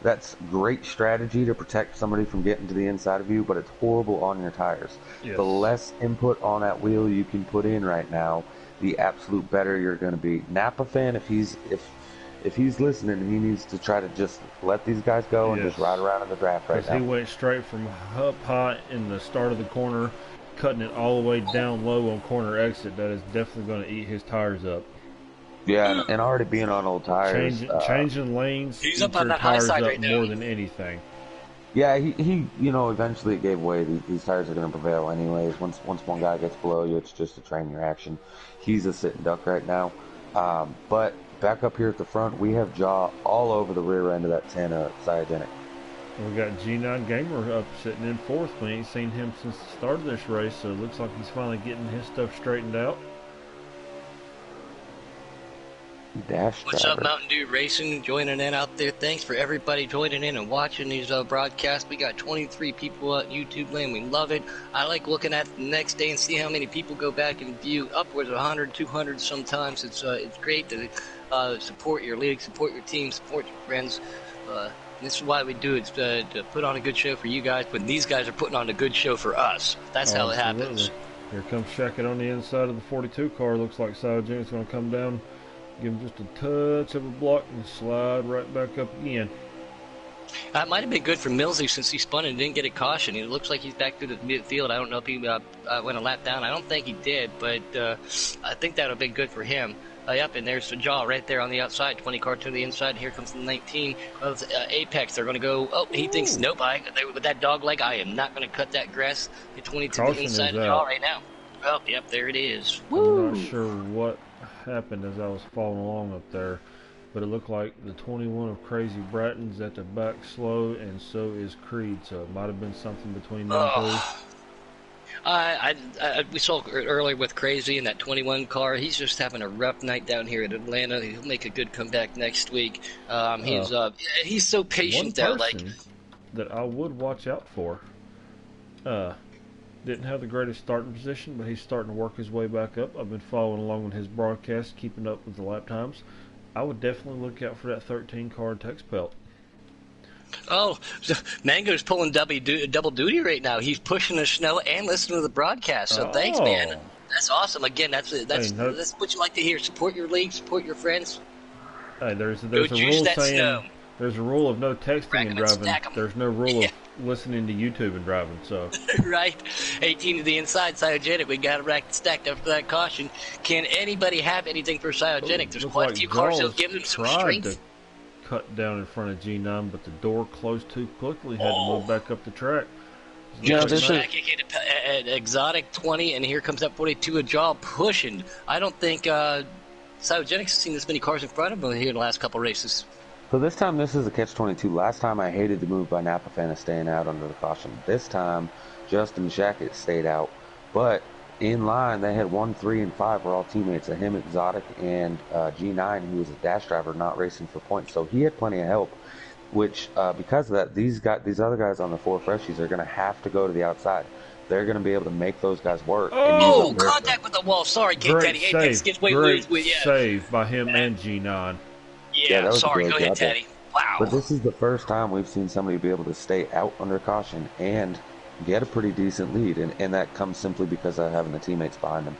That's great strategy to protect somebody from getting to the inside of you, but it's horrible on your tires. Yes. The less input on that wheel you can put in right now, the absolute better you're going to be. Napa fan, if he's listening, he needs to try to just let these guys go and just ride around in the draft right now. He went straight from up high in the start of the corner, cutting it all the way down low on corner exit. That is definitely going to eat his tires up. Yeah, and already being on old tires. Changing lanes, he's up on the high side right now. More than anything. Yeah, he eventually it gave way. These tires are going to prevail anyways. Once one guy gets below you, it's just a train reaction. He's a sitting duck right now. But back up here at the front, we have Jaw all over the rear end of that 10 Cyogenic. We got G9 Gamer up sitting in 4th. We ain't seen him since the start of this race, so it looks like he's finally getting his stuff straightened out. What's up, Mountain Dew Racing, joining in out there. Thanks for everybody joining in and watching these broadcasts. We got 23 people on YouTube land. We love it. I like looking at the next day and see how many people go back and view, upwards of 100, 200 sometimes. It's great to support your league, support your team, support your friends. This is why we do it, to put on a good show for you guys, but these guys are putting on a good show for us. That's how it happens. Here comes Shackett on the inside of the 42 car. Looks like Cyogenics going to come down, give him just a touch of a block, and slide right back up again. That might have been good for Millsy since he spun and didn't get a caution. It looks like he's back through the midfield. I don't know if he went a lap down. I don't think he did, but I think that would have been good for him. Yep, and there's the Jaw right there on the outside. 20 car to the inside. Here comes the 19 of Apex. They're going to go. Oh, he thinks nope. With that dog leg, I am not going to cut that grass. The 22 to the inside of Jaw right now. Oh, yep, there it is. Woo! I'm not sure what happened as I was following along up there, but it looked like the 21 of Crazy Bratton's at the back slow, and so is Creed. So it might have been something between them two. We saw earlier with Crazy in that 21 car. He's just having a rough night down here in Atlanta. He'll make a good comeback next week. He's so patient though. Like that, I would watch out for. Didn't have the greatest starting position, but he's starting to work his way back up. I've been following along with his broadcast, keeping up with the lap times. I would definitely look out for that 13 car Tex Pelt. Oh, Mango's pulling double duty right now. He's pushing the snow and listening to the broadcast. So thanks, man. That's awesome. Again, that's what you like to hear. Support your league, support your friends. Hey, there's a rule saying there's a rule of no texting and driving. There's no rule of listening to YouTube and driving. So right, 18 to the inside, Cyogenic. We got it racked stacked up for that caution. Can anybody have anything for Cyogenic? There's quite a few cars that'll give them some strength. Cut down in front of G9, but the door closed too quickly. Had to move back up the track. Exotic 20, and here comes that 42 a Jaw pushing. I don't think Cyogenics has seen this many cars in front of him here in the last couple races. So this time, this is a catch-22. Last time, I hated the move by Napa Fan of staying out under the caution. This time, Justin Shackett stayed out, but in line, they had 1, 3, and 5 were all teammates of him, Exotic, and G9, who was a dash driver, not racing for points. So he had plenty of help, which, because of that, these other guys on the 4 freshies are going to have to go to the outside. They're going to be able to make those guys work. Oh, contact with the wall. Sorry, King Teddy. Apex gets way loose with you. Save by him and G9. Yeah, sorry. Go ahead, Teddy. Wow. But this is the first time we've seen somebody be able to stay out under caution and get a pretty decent lead, and that comes simply because of having the teammates behind him.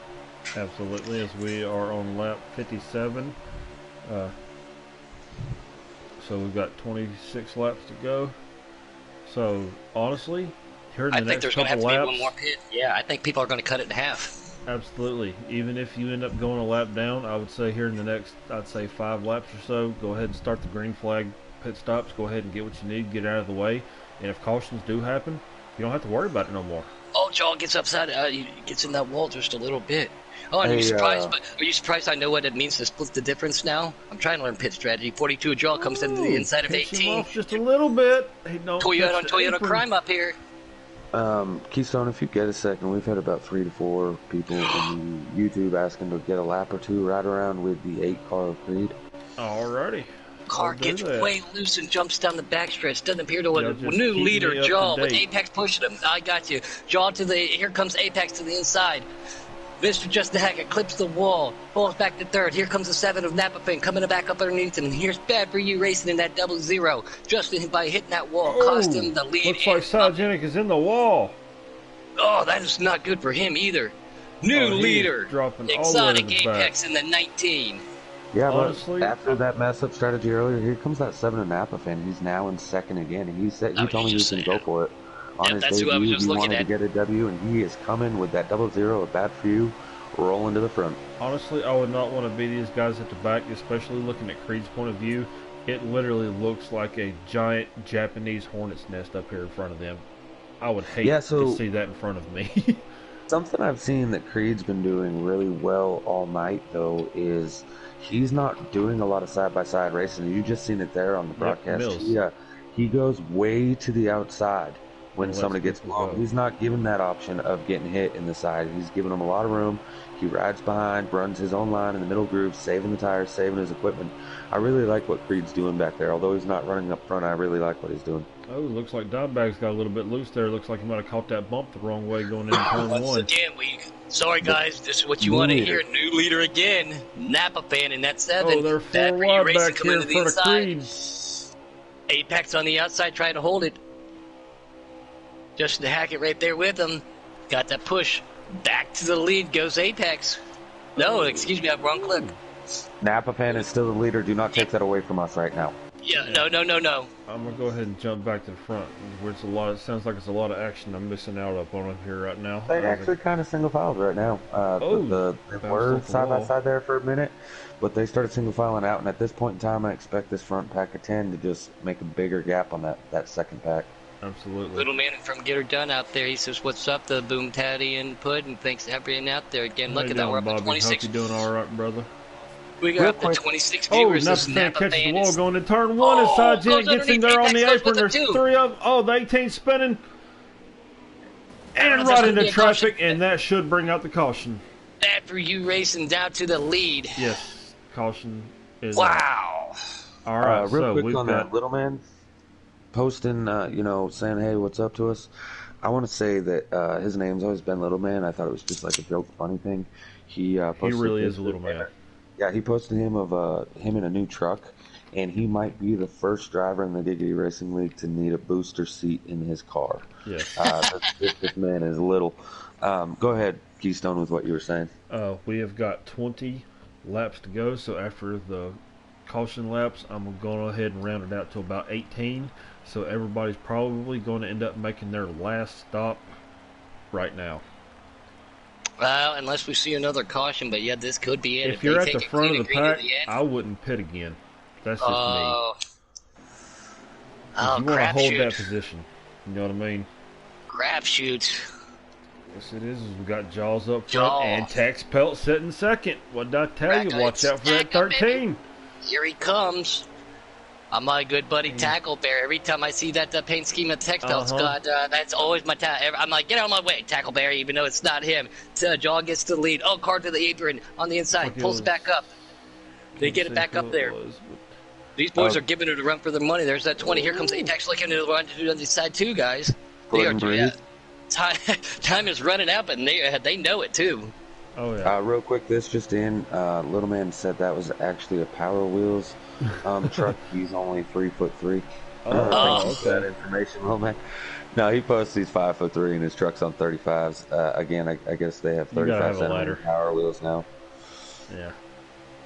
Absolutely, as we are on lap 57. So we've got 26 laps to go. So honestly, here in I the think next there's going to have couple to be laps, one more pit. Yeah, I think people are going to cut it in half. absolutely. Even if you end up going a lap down, I would say here in the next, I'd say 5 laps or so, go ahead and start the green flag pit stops. Go ahead and get what you need, get out of the way. And if cautions do happen, you don't have to worry about it no more. Oh, John gets upside. He gets in that wall just a little bit. Oh, and Hey, you surprised? But are you surprised? I know what it means to split the difference now. I'm trying to learn pit strategy. 42 draw comes into the inside of Pitch him 18. off just a little bit. He don't Toyota touch on the Toyota apron. crime up here. Keystone, if you get a second, we've had about 3 to 4 people in YouTube asking to get a lap or two right around with the 8 car of Creed. Alrighty. Car I'll do gets that. way loose and jumps down the backstretch. Doesn't appear to Yeah, a just new keep leader, me up to Jaw, with date. Apex pushing him. I got you. Jaw to the. Here comes Apex to the inside. Mr. Justin Hackett clips the wall, falls back to third. Here comes the 7 of Napa Finn coming back up underneath him. And here's Bad For You racing in that 00. Justin, by hitting that wall, cost him the lead. Looks like Cygenic is in the wall. Oh, that is not good for him either. New Oh, he is leader, dropping all the way to Exotic the back. Apex in the 19. Yeah, Honestly, but after that mess up strategy earlier, here comes that 7 of Napa fan. He's now in second again. He said he told me he can go for it. On Yep, his that's who I was debut, just he looking wanted at. to get a W, and he is coming with that 00 of Bad For You rolling to the front. honestly, I would not want to be these guys at the back, especially looking at Creed's point of view. It literally looks like a giant Japanese hornet's nest up here in front of them. I would hate to see that in front of me. Something I've seen that Creed's been doing really well all night, though, is he's not doing a lot of side-by-side racing. You just seen it there on the broadcast. Mills. He goes way to the outside when Well, somebody that's gets good to low. go. He's not giving that option of getting hit in the side. He's giving them a lot of room. He rides behind, runs his own line in the middle groove, saving the tires, saving his equipment. I really like what Creed's doing back there. Although he's not running up front, I really like what he's doing. Oh, looks like Dimebag's got a little bit loose there. Looks like he might have caught that bump the wrong way going into turn Once 1. again, sorry guys, this is what you New want to leader. hear. New leader again. Napa fan in that 7. Oh, they're Bad 4 For You wide racing back coming here to in the front of inside. Creed. Apex on the outside trying to hold it. Justin Hackett right there with him. Got that push. Back to the lead goes Apex. No, excuse me, I have wrong click. Napa fan is still the leader. Do not take that away from us right now. Yeah, no. I'm gonna go ahead and jump back to the front, where it's a lot. It sounds like it's a lot of action I'm missing out on here right now. They actually kind of single filed right now. They bounced were off the side by wall. side there for a minute, but they started single filing out. And at this point in time, I expect this front pack of 10 to just make a bigger gap on that second pack. Absolutely. Little man from Get Her Done out there. He says, "What's up, the Boom Tatty input?" And thanks to everyone out there again. How Look you at that, doing, we're up to Bobby? 26. Hope you doing all right, brother. We Real got up to quick. 26 Oh, viewers. Napa This fan Napa catches the fan wall is going to turn 1 as Oh, Cygenic goes gets in underneath there on Apex, the goes apron. with the There's 2. 3 of oh, the 18 spinning and That's right gonna into be a caution. traffic, and that should bring out the caution. Bad For You racing down to the lead. Yes, caution is Wow. all right. Real So quick we've on got that little man posting, saying, "Hey, what's up?" to us. I want to say that his name's always been Little Man. I thought it was just like a joke, funny thing. He posted really is this- a little man. Yeah, he posted him of him in a new truck, and he might be the first driver in the Giggity Racing League to need a booster seat in his car. yes. This man is little. Go ahead, Keystone, with what you were saying. We have got 20 laps to go. So after the caution laps, I'm going to go ahead and round it out to about 18. So everybody's probably going to end up making their last stop right now. Well, unless we see another caution, but yeah, this could be it. If you're they at take the it front clean of the and green pack, to the end. I wouldn't pit again. That's just me. Oh, If you want to hold that crapshoot. position, you know what I mean? Crapshoot. Yes, it is. We got Jaws up front Jaws. and Tex Pelt sitting second. What did I tell Rack you? it, Watch out for that stack up, 13. Here he comes. My good buddy Tackle Bear. Every time I see that paint scheme of Tex Pelt's got, that's always my I'm like, get out of my way, Tackle Bear, even though it's not him. Jaw gets to the lead. Oh, card to the apron on the inside. Like it Pulls was- it back up. They get it back up there. These boys are giving it a run for their money. There's that 20. Here comes Apex looking to run to do on the side too, guys. They are, Breathe. time is running out, but they know it too. Oh, yeah. Real quick, this just in. Little man said that was actually a Power Wheels truck. He's only 3'3". Oh, Thank you for that okay. information, little man. No, he posts he's 5'3" and his truck's on 35s. Again, I guess they have You gotta 35 have a centimeter ladder. power wheels now. Yeah.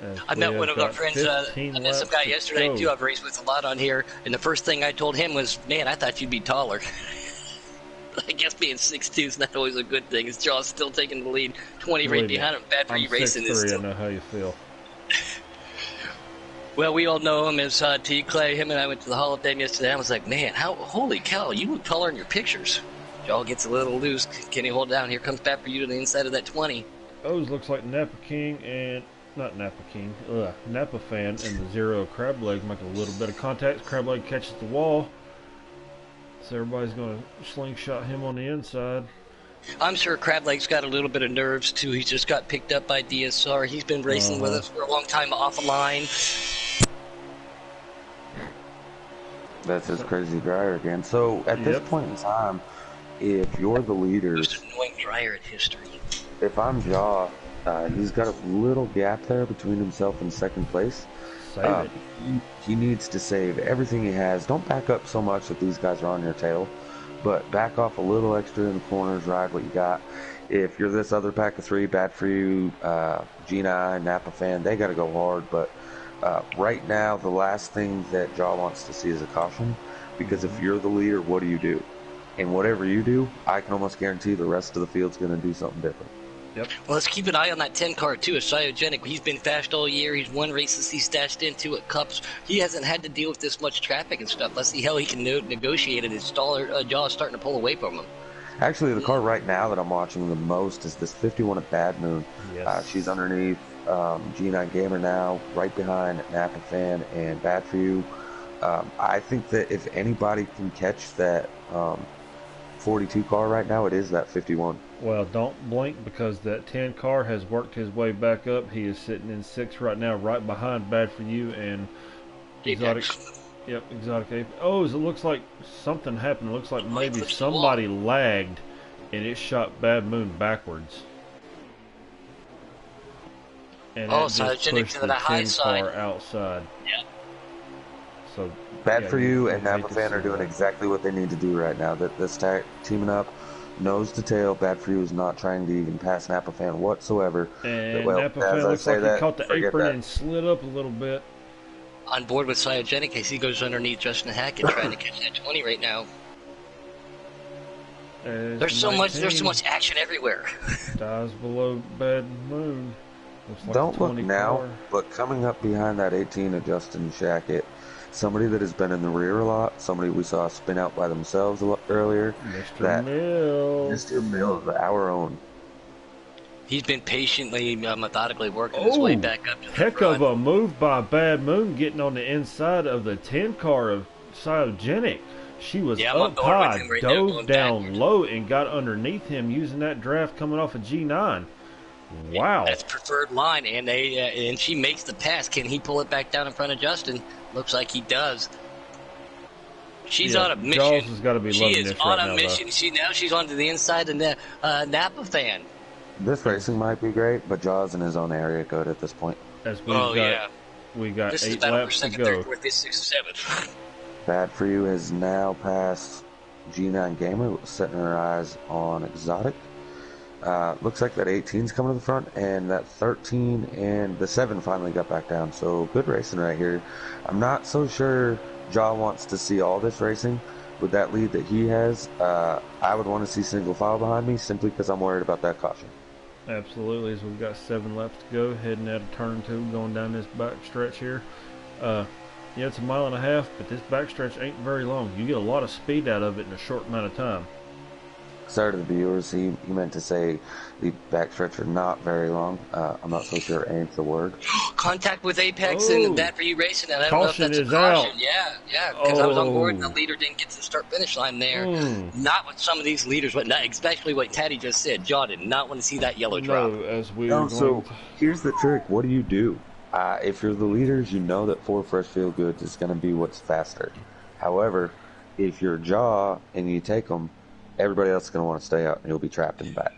As I we met one have of our got friends. I 15 met some laps guy to yesterday go. too. I've raced with a lot on here, and the first thing I told him was, "Man, I thought you'd be taller." I guess being 6'2" is not always a good thing. His jaw's still taking the lead, 20 right Believe me, behind him. Bad for I'm you racing is 6'3". I still. know how you feel. Well, we all know him as T. Clay. Him and I went to the Hall of Fame yesterday. I was like, man, holy cow, you look taller in your pictures. Jaw gets a little loose. Can he hold down? Here comes Bad for you to the inside of that 20. Those looks like Napa King and not Napa King, Napa Fan and the Zero Crab Leg make a little bit of contact. Crab Leg catches the wall, so everybody's going to slingshot him on the inside. I'm sure Crab Leg's got a little bit of nerves too. He just got picked up by DSR. He's been racing with us for a long time off the line. That's his crazy dryer again. So at this point in time, if you're the leader, Most annoying dryer in history. if I'm Jaw, he's got a little gap there between himself and second place. Save it. He needs to save everything he has. Don't back up so much that these guys are on your tail, but back off a little extra in the corners, ride what you got. If you're this other pack of three, Bad for You, Gina, Napa Fan, they got to go hard. But right now, the last thing that Jaw wants to see is a caution, because if you're the leader, what do you do? And whatever you do, I can almost guarantee the rest of the field's going to do something different. Yep. Well, let's keep an eye on that 10 car too. It's Cyogenic. He's been fast all year. He's won races. He's dashed into at Cups. He hasn't had to deal with this much traffic and stuff. Let's see how he can negotiate it. His Jaw is starting to pull away from him. Actually, the car right now that I'm watching the most is this 51 at Bad Moon. Yes. She's underneath G9 Gamer now, right behind Napa Fan and Bad For You. I think that if anybody can catch that 42 car right now, it is that 51. Well, don't blink, because that 10 car has worked his way back up. He is sitting in 6th right now, right behind Bad For You and Exotic. Yep, Exotic Ape. Oh, it looks like something happened. It looks like maybe somebody lagged and it shot Bad Moon backwards. And it just pushed to the the high 10 side. car outside. Yeah. So Bad For You and hate Napa to Fan see are doing that. exactly what they need to do right now. That this teaming up, nose to tail. Bad For You is not trying to even pass Napa Fan whatsoever. And Well, Napa as Fan I looks say like he that, caught the forget apron that. and slid up a little bit. On board with Cyogenic as he goes underneath Justin Hackett trying to catch that 20 right now. There's so much action everywhere. Dies below Bad Moon. Looks like Don't a look 20 now, car. but coming up behind that 18 of Justin Shackett, somebody that has been in the rear a lot, somebody we saw spin out by themselves a lot earlier. Mr. Mills. Mr. Mills, our own. He's been patiently, methodically working his way back up to the Heck front. of a move by Bad Moon, getting on the inside of the 10 car of Cyogenic. She was Yeah, I'm on up board with high, him right now, dove going down backwards. low, and got underneath him using that draft coming off of G9. Wow. That's preferred line, and and she makes the pass. Can he pull it back down in front of Justin? Looks like he does. She's on a mission. Jaws has got to be She loving is this on right a now, mission. She's onto the inside of the Napa Fan. This racing might be great, but Jaws in his own area good at this point. As we got This is 8 battle for laps to second, go. third, fourth, fifth, sixth, seventh. Bad For You has now passed G9 Gamer, setting her eyes on Exotic. Looks like that 18's coming to the front, and that 13 and the 7 finally got back down. So good racing right here. I'm not so sure Jaw wants to see all this racing with that lead that he has. I would want to see single file behind me simply because I'm worried about that caution. Absolutely, as we've got 7 laps to go, heading out of turn 2, going down this back stretch here. Yeah, it's a mile and a half, but this backstretch ain't very long. You get a lot of speed out of it in a short amount of time. Sorry to the viewers, he meant to say the backstretch are not very long. I'm not so sure ain't the word. Contact with Apex and Bad For You Racing, and I don't Caution know if is that's a caution. out. Yeah, because I was on board, and the Oh. leader didn't get to the start-finish line there. Not with some of these leaders, but not, especially what Taddy just said. Jaw did not want to see that yellow drop. No, as we No, were so going here's the trick. What do you do? If you're the leaders, you know that 4 Fresh Feel Goods is going to be what's faster. However, if you're Jaw and you take them, everybody else is going to want to stay out, and you'll be trapped in the back.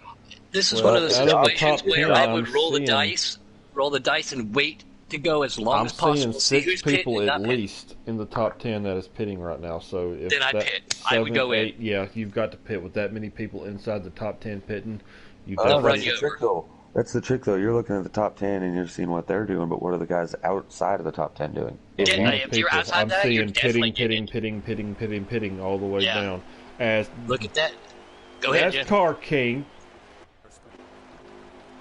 This is Well, one of the out of the situations top where 10, I would I'm roll seeing- the dice and wait to go as long I'm as possible. seeing See 6 who's pitting people and at not pitting. least in the top 10 that is pitting right now. So if Then I'd that pit. 7, I would go 8, in. yeah, you've got to pit with that many people inside the top 10 pitting. You They'll run That's definitely the you trick, over. though. That's the trick, though. You're looking at the top 10 and you're seeing what they're doing, but what are the guys outside of the top 10 doing? a If lot you, of If you're people. outside I'm that, you're seeing definitely pitting, getting pitting, it. pitting all the way Yeah. down. As Look at that. Go ahead, Jen. NASCAR King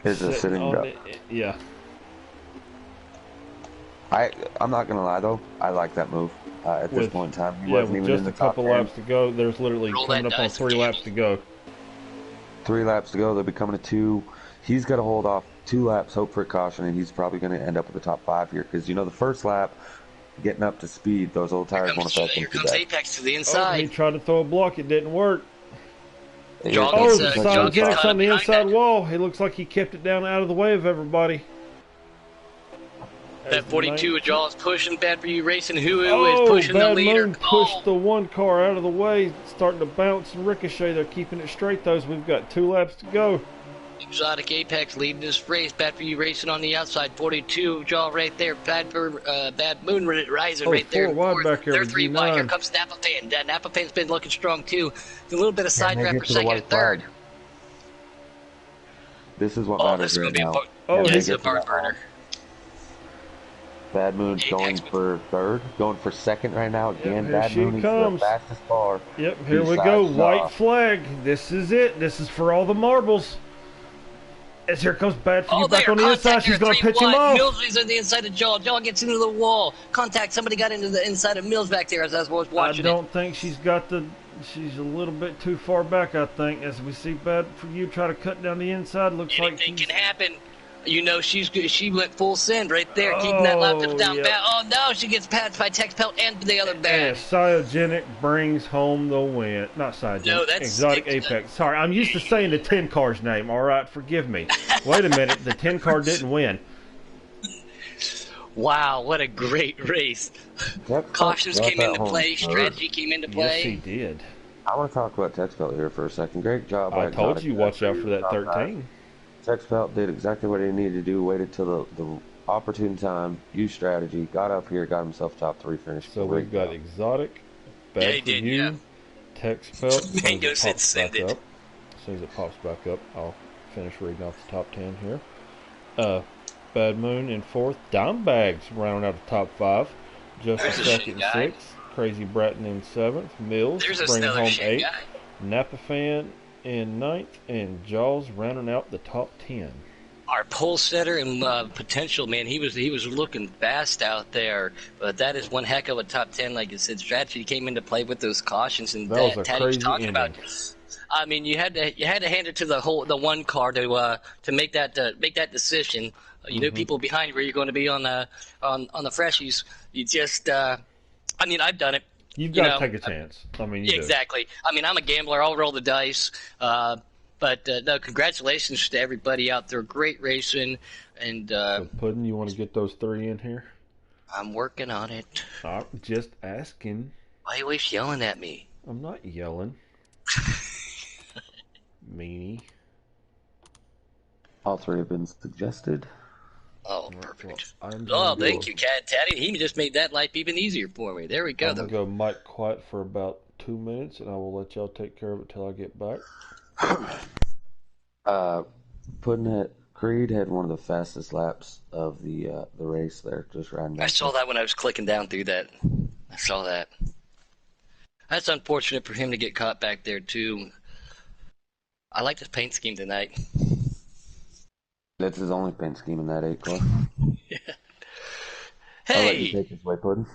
is a sitting sitting on duck. yeah. I'm not gonna lie though, I like that move. At this With point in time, he yeah, wasn't with even in just the a top couple 10. laps to go. There's literally Roll coming that up on dice 3 and laps to go. 3 laps to go. They'll be coming to 2. He's got to hold off 2 laps, hope for a caution, and he's probably going to end up with the top 5 here because the first lap, getting up to speed, those old tires won't affect him Here too comes bad. Apex to the Oh, he inside. tried to throw a block. It didn't work. Here John comes gets, Oh, the John gets second Cryogenics caught on the behind inside that. wall. He looks like he kept it down out of the way of everybody. That 42 of Jaws pushing Bad For You Racing. Who is Oh, pushing the Bad leader? Moon pushed the one car out of the way, starting to bounce and ricochet. They're keeping it straight, though. So we've got 2 laps to go. Exotic Apex leading this race. Bad For You Racing on the outside. 42 Jaw right there. Bad Moon rising Oh, right there. 4 wide back here They're with 3 wide. Here G9. comes Napa Fan. Napa Fan's been looking strong too. A little bit of side they draft get for to the second white and third. flag? This is what Oh, matters this is going right to be a now. bar- Oh, Can yeah, they it's a get to barn that burner. Bad Moon's Apex going with- for third, going for second right now. Again, here Bad she Moon is the comes. fastest car. Yep, here we Besides go. Shaw. White flag. This is it. This is for all the marbles. As here comes Bad For You Oh, back there, on the inside. contact She's there, going to 3 pitch him wide. off. Mills is on the inside of Jaw. Jaw gets into the wall. Contact. Somebody got into the inside of Mills back there as I was I watching don't think she's got the. She's a little bit too far back, I think. As we see Bad For You try to cut down the inside. Looks like Anything he's. can happen. She's good. She went full send right there, keeping that lap down. yep. Bad. Oh no, she gets passed by Tex Pelt and the other And bad. Cryogenic brings home the win. Not Cryogenic. No, that's- Exotic Apex. Sorry, I'm used to saying the 10 car's name. All right, forgive me. Wait a minute. The 10 car didn't win. Wow, what a great race. Yep. Cautions Brought came that into home. play. Strategy came into Yes, he play. did. I want to talk about Texpelt here for a second. Great job. by I told Exotic. you, watch out for that 13. Texpelt did exactly what he needed to do. Waited till the opportune time. Used strategy. Got up here. Got himself top 3 finish. So we've got Exotic, Bad Yeah, he For did, You, yeah. Texpelt. Mango said send it. As soon as it pops back up, I'll finish reading off the top 10 here. Bad Moon in 4th. Dime Bags rounding out the top 5. Just There's a a second shit in guy. 6th. Crazy Bratton in 7th. Mills There's bringing another home shit 8th. guy. Napa Fan in 9th. And Jaws rounding out the top 10. Our pole setter and potential man, he was looking fast out there. But that is one heck of a top 10. Like I said, strategy came into play with those cautions, and That was a Taddy was crazy talking ending. about. I mean, you had to hand it to the one car to make that decision. You know, people behind where you're going to be on the freshies. You just, I mean, I've done it. You've You got to know, take a chance. I mean, you do. Exactly. I mean, I'm a gambler. I'll roll the dice. But no, congratulations to everybody out there. Great racing, and So, Puddin', you want to get those 3 in here? I'm working on it. I'm just asking. Why are you always yelling at me? I'm not yelling. Meanie. All 3 have been suggested. Oh, perfect. Well, I'm Oh, gonna thank go- you, Cat Taddy. He just made that life even easier for me. There we go. I'm going to go mic quiet for about 2 minutes, and I will let y'all take care of it till I get back. Putting it, Creed had one of the fastest laps of the race there, just riding. I saw that when I was clicking down through that. I saw that. That's unfortunate for him to get caught back there, too. I like this paint scheme tonight. That's his only paint scheme in that 8 car. I'll let you Hey, take his way, Puddin'.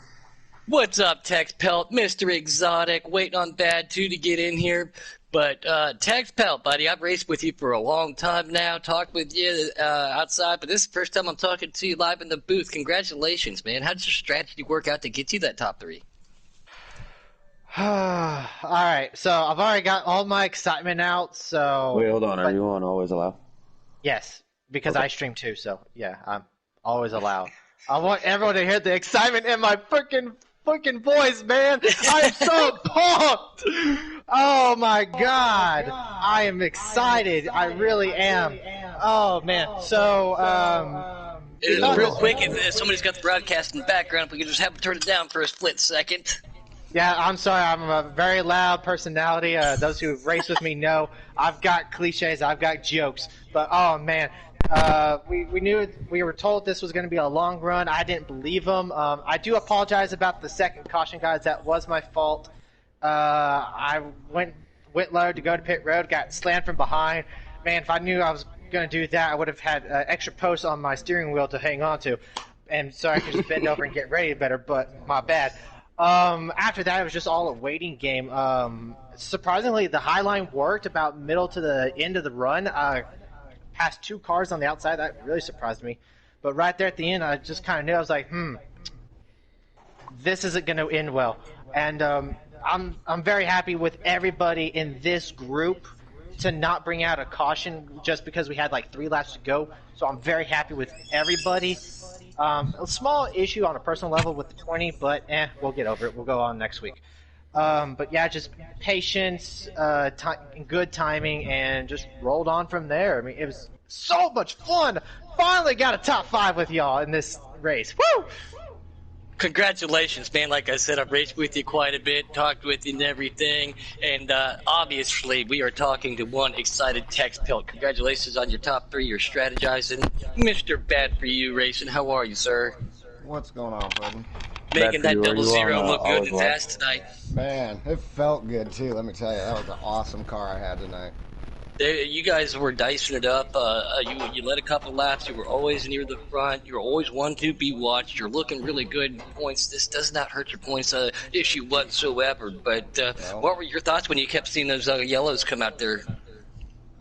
what's up, Tex Pelt? Mr. Exotic, waiting on Bad 2 to get in here. But Tex Pelt, buddy, I've raced with you for a long time now, talked with you outside, but this is the first time I'm talking to you live in the booth. Congratulations, man. How did your strategy work out to get you that top 3? All right, so I've already got all my excitement out. So Wait, hold on. Are you on Always Allow? yes, because Okay. I stream too. So yeah, I'm always allowed. I want everyone to hear the excitement in my freaking voice, man. I'm so pumped. Oh my god, I am excited. I really am. Oh man. So Real quick, if somebody's got the broadcast in the background, if we could just have them turn it down for a split second. Yeah, I'm sorry. I'm a very loud personality. Those who race with me know I've got cliches, I've got jokes. But oh man, we were told this was going to be a long run. I didn't believe them. I do apologize about the second caution, guys. That was my fault. I went low to go to pit road, got slammed from behind. Man, if I knew I was going to do that, I would have had extra posts on my steering wheel to hang on to, and so I could just bend over and get ready better. But my bad. After that, it was just all a waiting game. Surprisingly, the high line worked about middle to the end of the run. Past 2 cars on the outside, that really surprised me. But right there at the end, I just kind of knew. I was like, this isn't going to end well. And I'm very happy with everybody in this group to not bring out a caution just because we had like 3 laps to go. So I'm very happy with everybody. A small issue on a personal level with the 20, but we'll get over it. We'll go on next week. But yeah, just patience, good timing, and just rolled on from there. I mean, it was so much fun. Finally got a top 5 with y'all in this race. Woo! Congratulations, man. Like I said, I've raced with you quite a bit, talked with you and everything, and obviously we are talking to one excited text pill. Congratulations on your top 3. You're strategizing. Mr. Bad For You Racing, how are you, sir? What's going on, bud? Making that 00 look good and fast tonight. Man, it felt good, too. Let me tell you, that was an awesome car I had tonight. You guys were dicing it up. You led a couple laps. You were always near the front. You were always one to be watched. You're looking really good. Points. This does not hurt your points issue whatsoever. But what were your thoughts when you kept seeing those yellows come out there?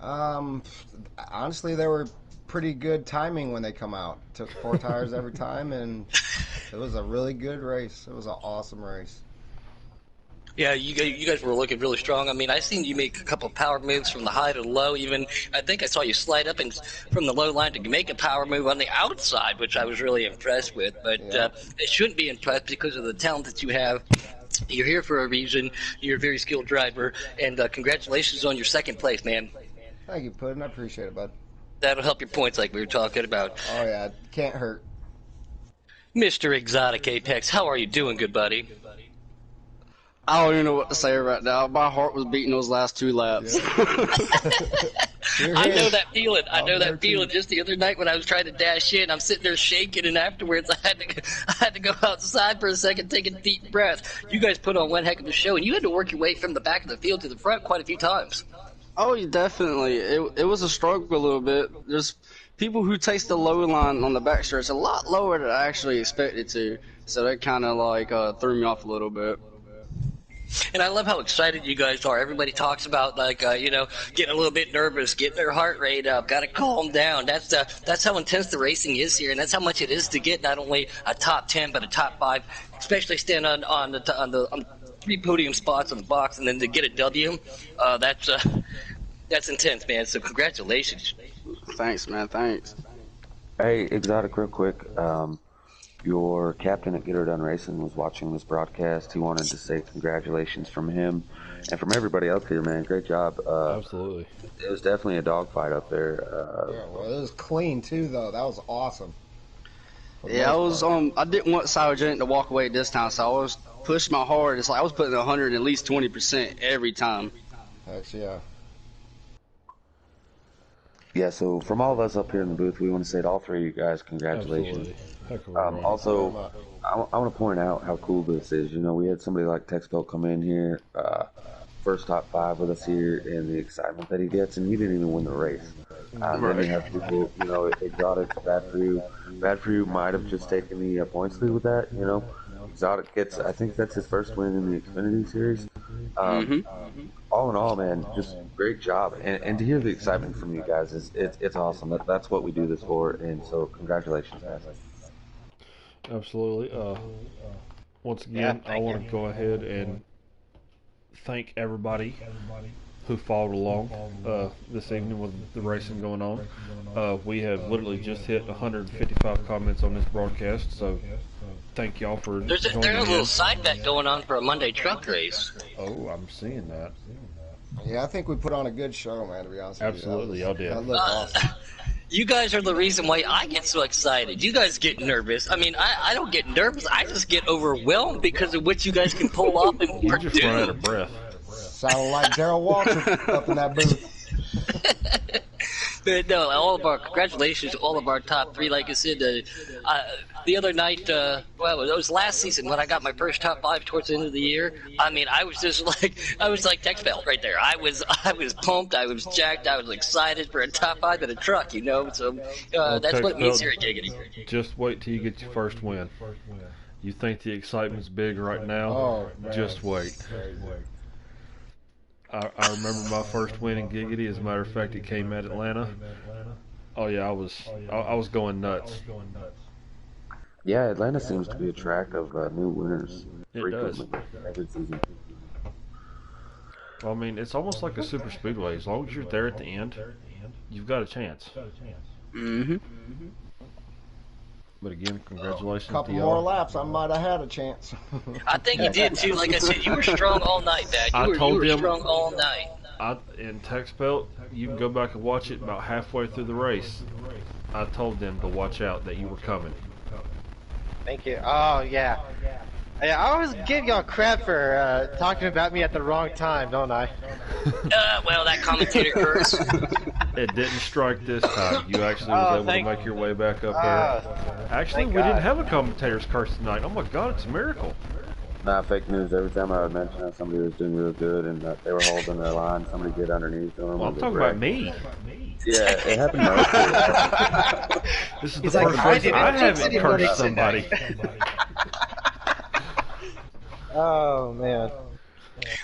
Honestly, they were pretty good timing when they come out. Took 4 tires every time, and it was a really good race. It was an awesome race. Yeah, you guys were looking really strong. I mean, I seen you make a couple power moves from the high to the low. Even I think I saw you slide up and from the low line to make a power move on the outside, which I was really impressed with. But it shouldn't be impressed because of the talent that you have. You're here for a reason. You're a very skilled driver, and congratulations on your second place, man. Thank you, Puddin'. I appreciate it, bud. That'll help your points, like we were talking about. Oh yeah, can't hurt. Mr. Exotic Apex, how are you doing, good buddy? I don't even know what to say right now. My heart was beating those last 2 laps. I know that feeling. I know that feeling. Just the other night when I was trying to dash in, I'm sitting there shaking, and afterwards I had to go outside for a second, take a deep breath. You guys put on one heck of a show, and you had to work your way from the back of the field to the front quite a few times. Oh, definitely. It was a struggle a little bit. There's people who takes the low line on the back stretch a lot lower than I actually expected to, so that kind of like threw me off a little bit. And I love how excited you guys are. Everybody talks about getting a little bit nervous, getting their heart rate up, got to calm down. That's how intense the racing is here, and that's how much it is to get not only a top 10 but a top 5, especially stand on 3 podium spots on the box, and then to get a W. That's intense, man. So congratulations. Thanks, man. Thanks. Hey, Exotic, real quick. Your captain at Get Her Done Racing was watching this broadcast. He wanted to say congratulations from him and from everybody else here, man. Great job. Absolutely. It was definitely a dogfight up there. Yeah, well, it was clean too, though. That was awesome. Yeah, I didn't want Sargent to walk away this time, so I was pushing my hard. It's like I was putting 100 at least 20% every time. Heck yeah. Yeah, so from all of us up here in the booth, we want to say to all 3 of you guys, congratulations. Also, I want to point out how cool this is. You know, we had somebody like Texpelt come in here, first top 5 with us here, and the excitement that he gets, and he didn't even win the race. Then you have people, Exotic, Bad For You. Bad For You might have just taken the points lead with that, Exotic gets, I think that's his first win in the Xfinity series. All in all, man, just great job. And to hear the excitement from you guys, it's awesome. That's what we do this for, and so congratulations, guys. Absolutely. Once again, I want to go ahead and thank everybody who followed along this evening with the racing going on. We have literally just hit 155 comments on this broadcast, so thank y'all for There's a little side bet going on for a Monday truck race. Oh, I'm seeing that. Yeah, I think we put on a good show, man, to be honest with you. Absolutely, y'all did. That looked awesome. You guys are the reason why I get so excited. You guys get nervous. I mean, I don't get nervous. I just get overwhelmed because of what you guys can pull off and You just run out of produce. breath. Sounded like Daryl Walter up in that booth. But no, all of our congratulations, to all of our top three. Like I said, the other night, well, it was last season when I got my first top five towards the end of the year. I mean, I was just like, I was like Tex Belt right there. I was pumped. I was jacked. I was excited for a top five in a truck, you know. So that's Tex what it means Belt, here at Giggity. just wait till you get your first win. You think the excitement's big right now? Oh, man. Just wait. I remember my first win in Giggity. As a matter of fact, it came at Atlanta. Oh yeah, I was going nuts. Yeah, Atlanta seems to be a track of new winners It frequently every season. I mean, it's almost like a super speedway. As long as you're there at the end, you've got a chance. Mm-hmm. But again, congratulations Couple to more y'all. laps, I might have had a chance. I think you did too. Like I said, you were strong all night, Dad. I You told were them- strong all night. In Tex Belt, you can go back and watch it about halfway through the race. I told them to watch out that you were coming. Thank you. Oh, yeah. Yeah, I always give y'all crap for talking about me at the wrong time, don't I? Well, that commentator curse. It didn't strike this time. You actually Oh, was able to thank- make your way back up there. Actually, thank we didn't God. have a commentator's curse tonight. Oh my God, it's a miracle. Nah, fake news. Every time I would mention that somebody was doing real good and that they were holding their line, somebody get underneath them. Well, I'm and talking they about wreck. me. Yeah, it happened mostly. This is He's the like, first I person didn't I fix haven't anybody cursed somebody. Oh, man.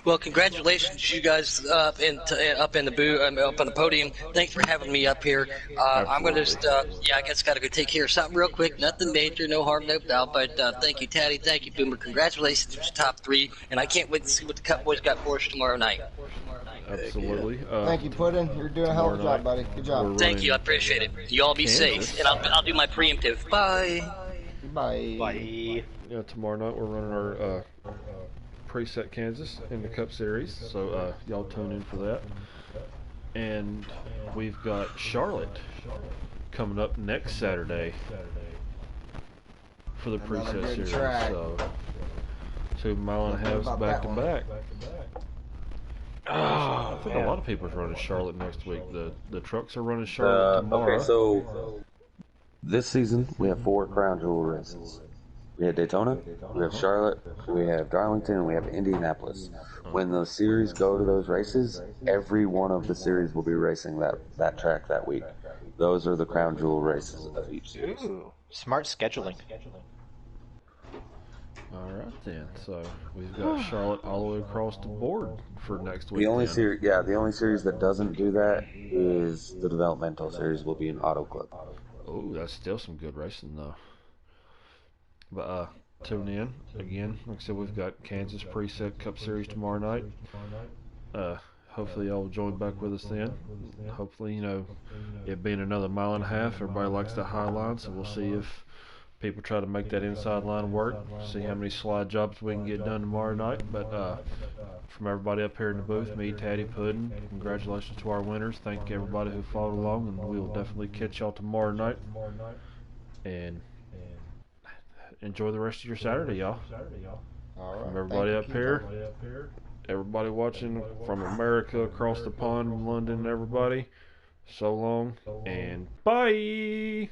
Well, congratulations, you guys up in the booth, up on the podium. Thanks for having me up here. I'm gonna just, I guess, gotta go take care of something real quick. Nothing major, no harm, no foul. But thank you, Taddy. Thank you, Boomer. Congratulations to the top three, and I can't wait to see what the Cup Boys got for us tomorrow night. Absolutely. Thank you, Puddin. You're doing a hell of a tomorrow job, night, buddy. Good we're job. Thank you, I running appreciate it. You all be Kansas. safe, and I'll do my preemptive. Bye. Bye. Bye. Yeah, tomorrow night we're running our preset Kansas in the Cup Series, so y'all tune in for that. And we've got Charlotte coming up next Saturday for the Another preset good series. track. So 2 mile and a halves About back that to one. back. I Oh, think a man. lot of people are running Charlotte next week. The trucks are running Charlotte tomorrow. Okay, so this season we have 4 crown jewel races. We have Daytona, we have Charlotte, we have Darlington, and we have Indianapolis. When the series go to those races, every one of the series will be racing that track that week. Those are the crown jewel races of each series. Ooh, smart scheduling. All right then. So we've got Charlotte all the way across the board for next week. The only then. series, the only series that doesn't do that is the developmental series. Will be an Auto Club. Oh, that's still some good racing though. But tune in again. Like I said, we've got Kansas Preset Cup Series tomorrow night. Hopefully y'all will join back with us then. Hopefully, it being another mile and a half, everybody likes that high line, so we'll see if people try to make that inside line work. See how many slide jobs we can get done tomorrow night. But from everybody up here in the booth, me, Taddy, Puddin', congratulations to our winners. Thank everybody who followed along, and we will definitely catch y'all tomorrow night. And enjoy the rest of your Saturday, y'all. All right. From everybody up Thank you, here, everybody watching from America, across the pond, London, everybody, so long, and bye!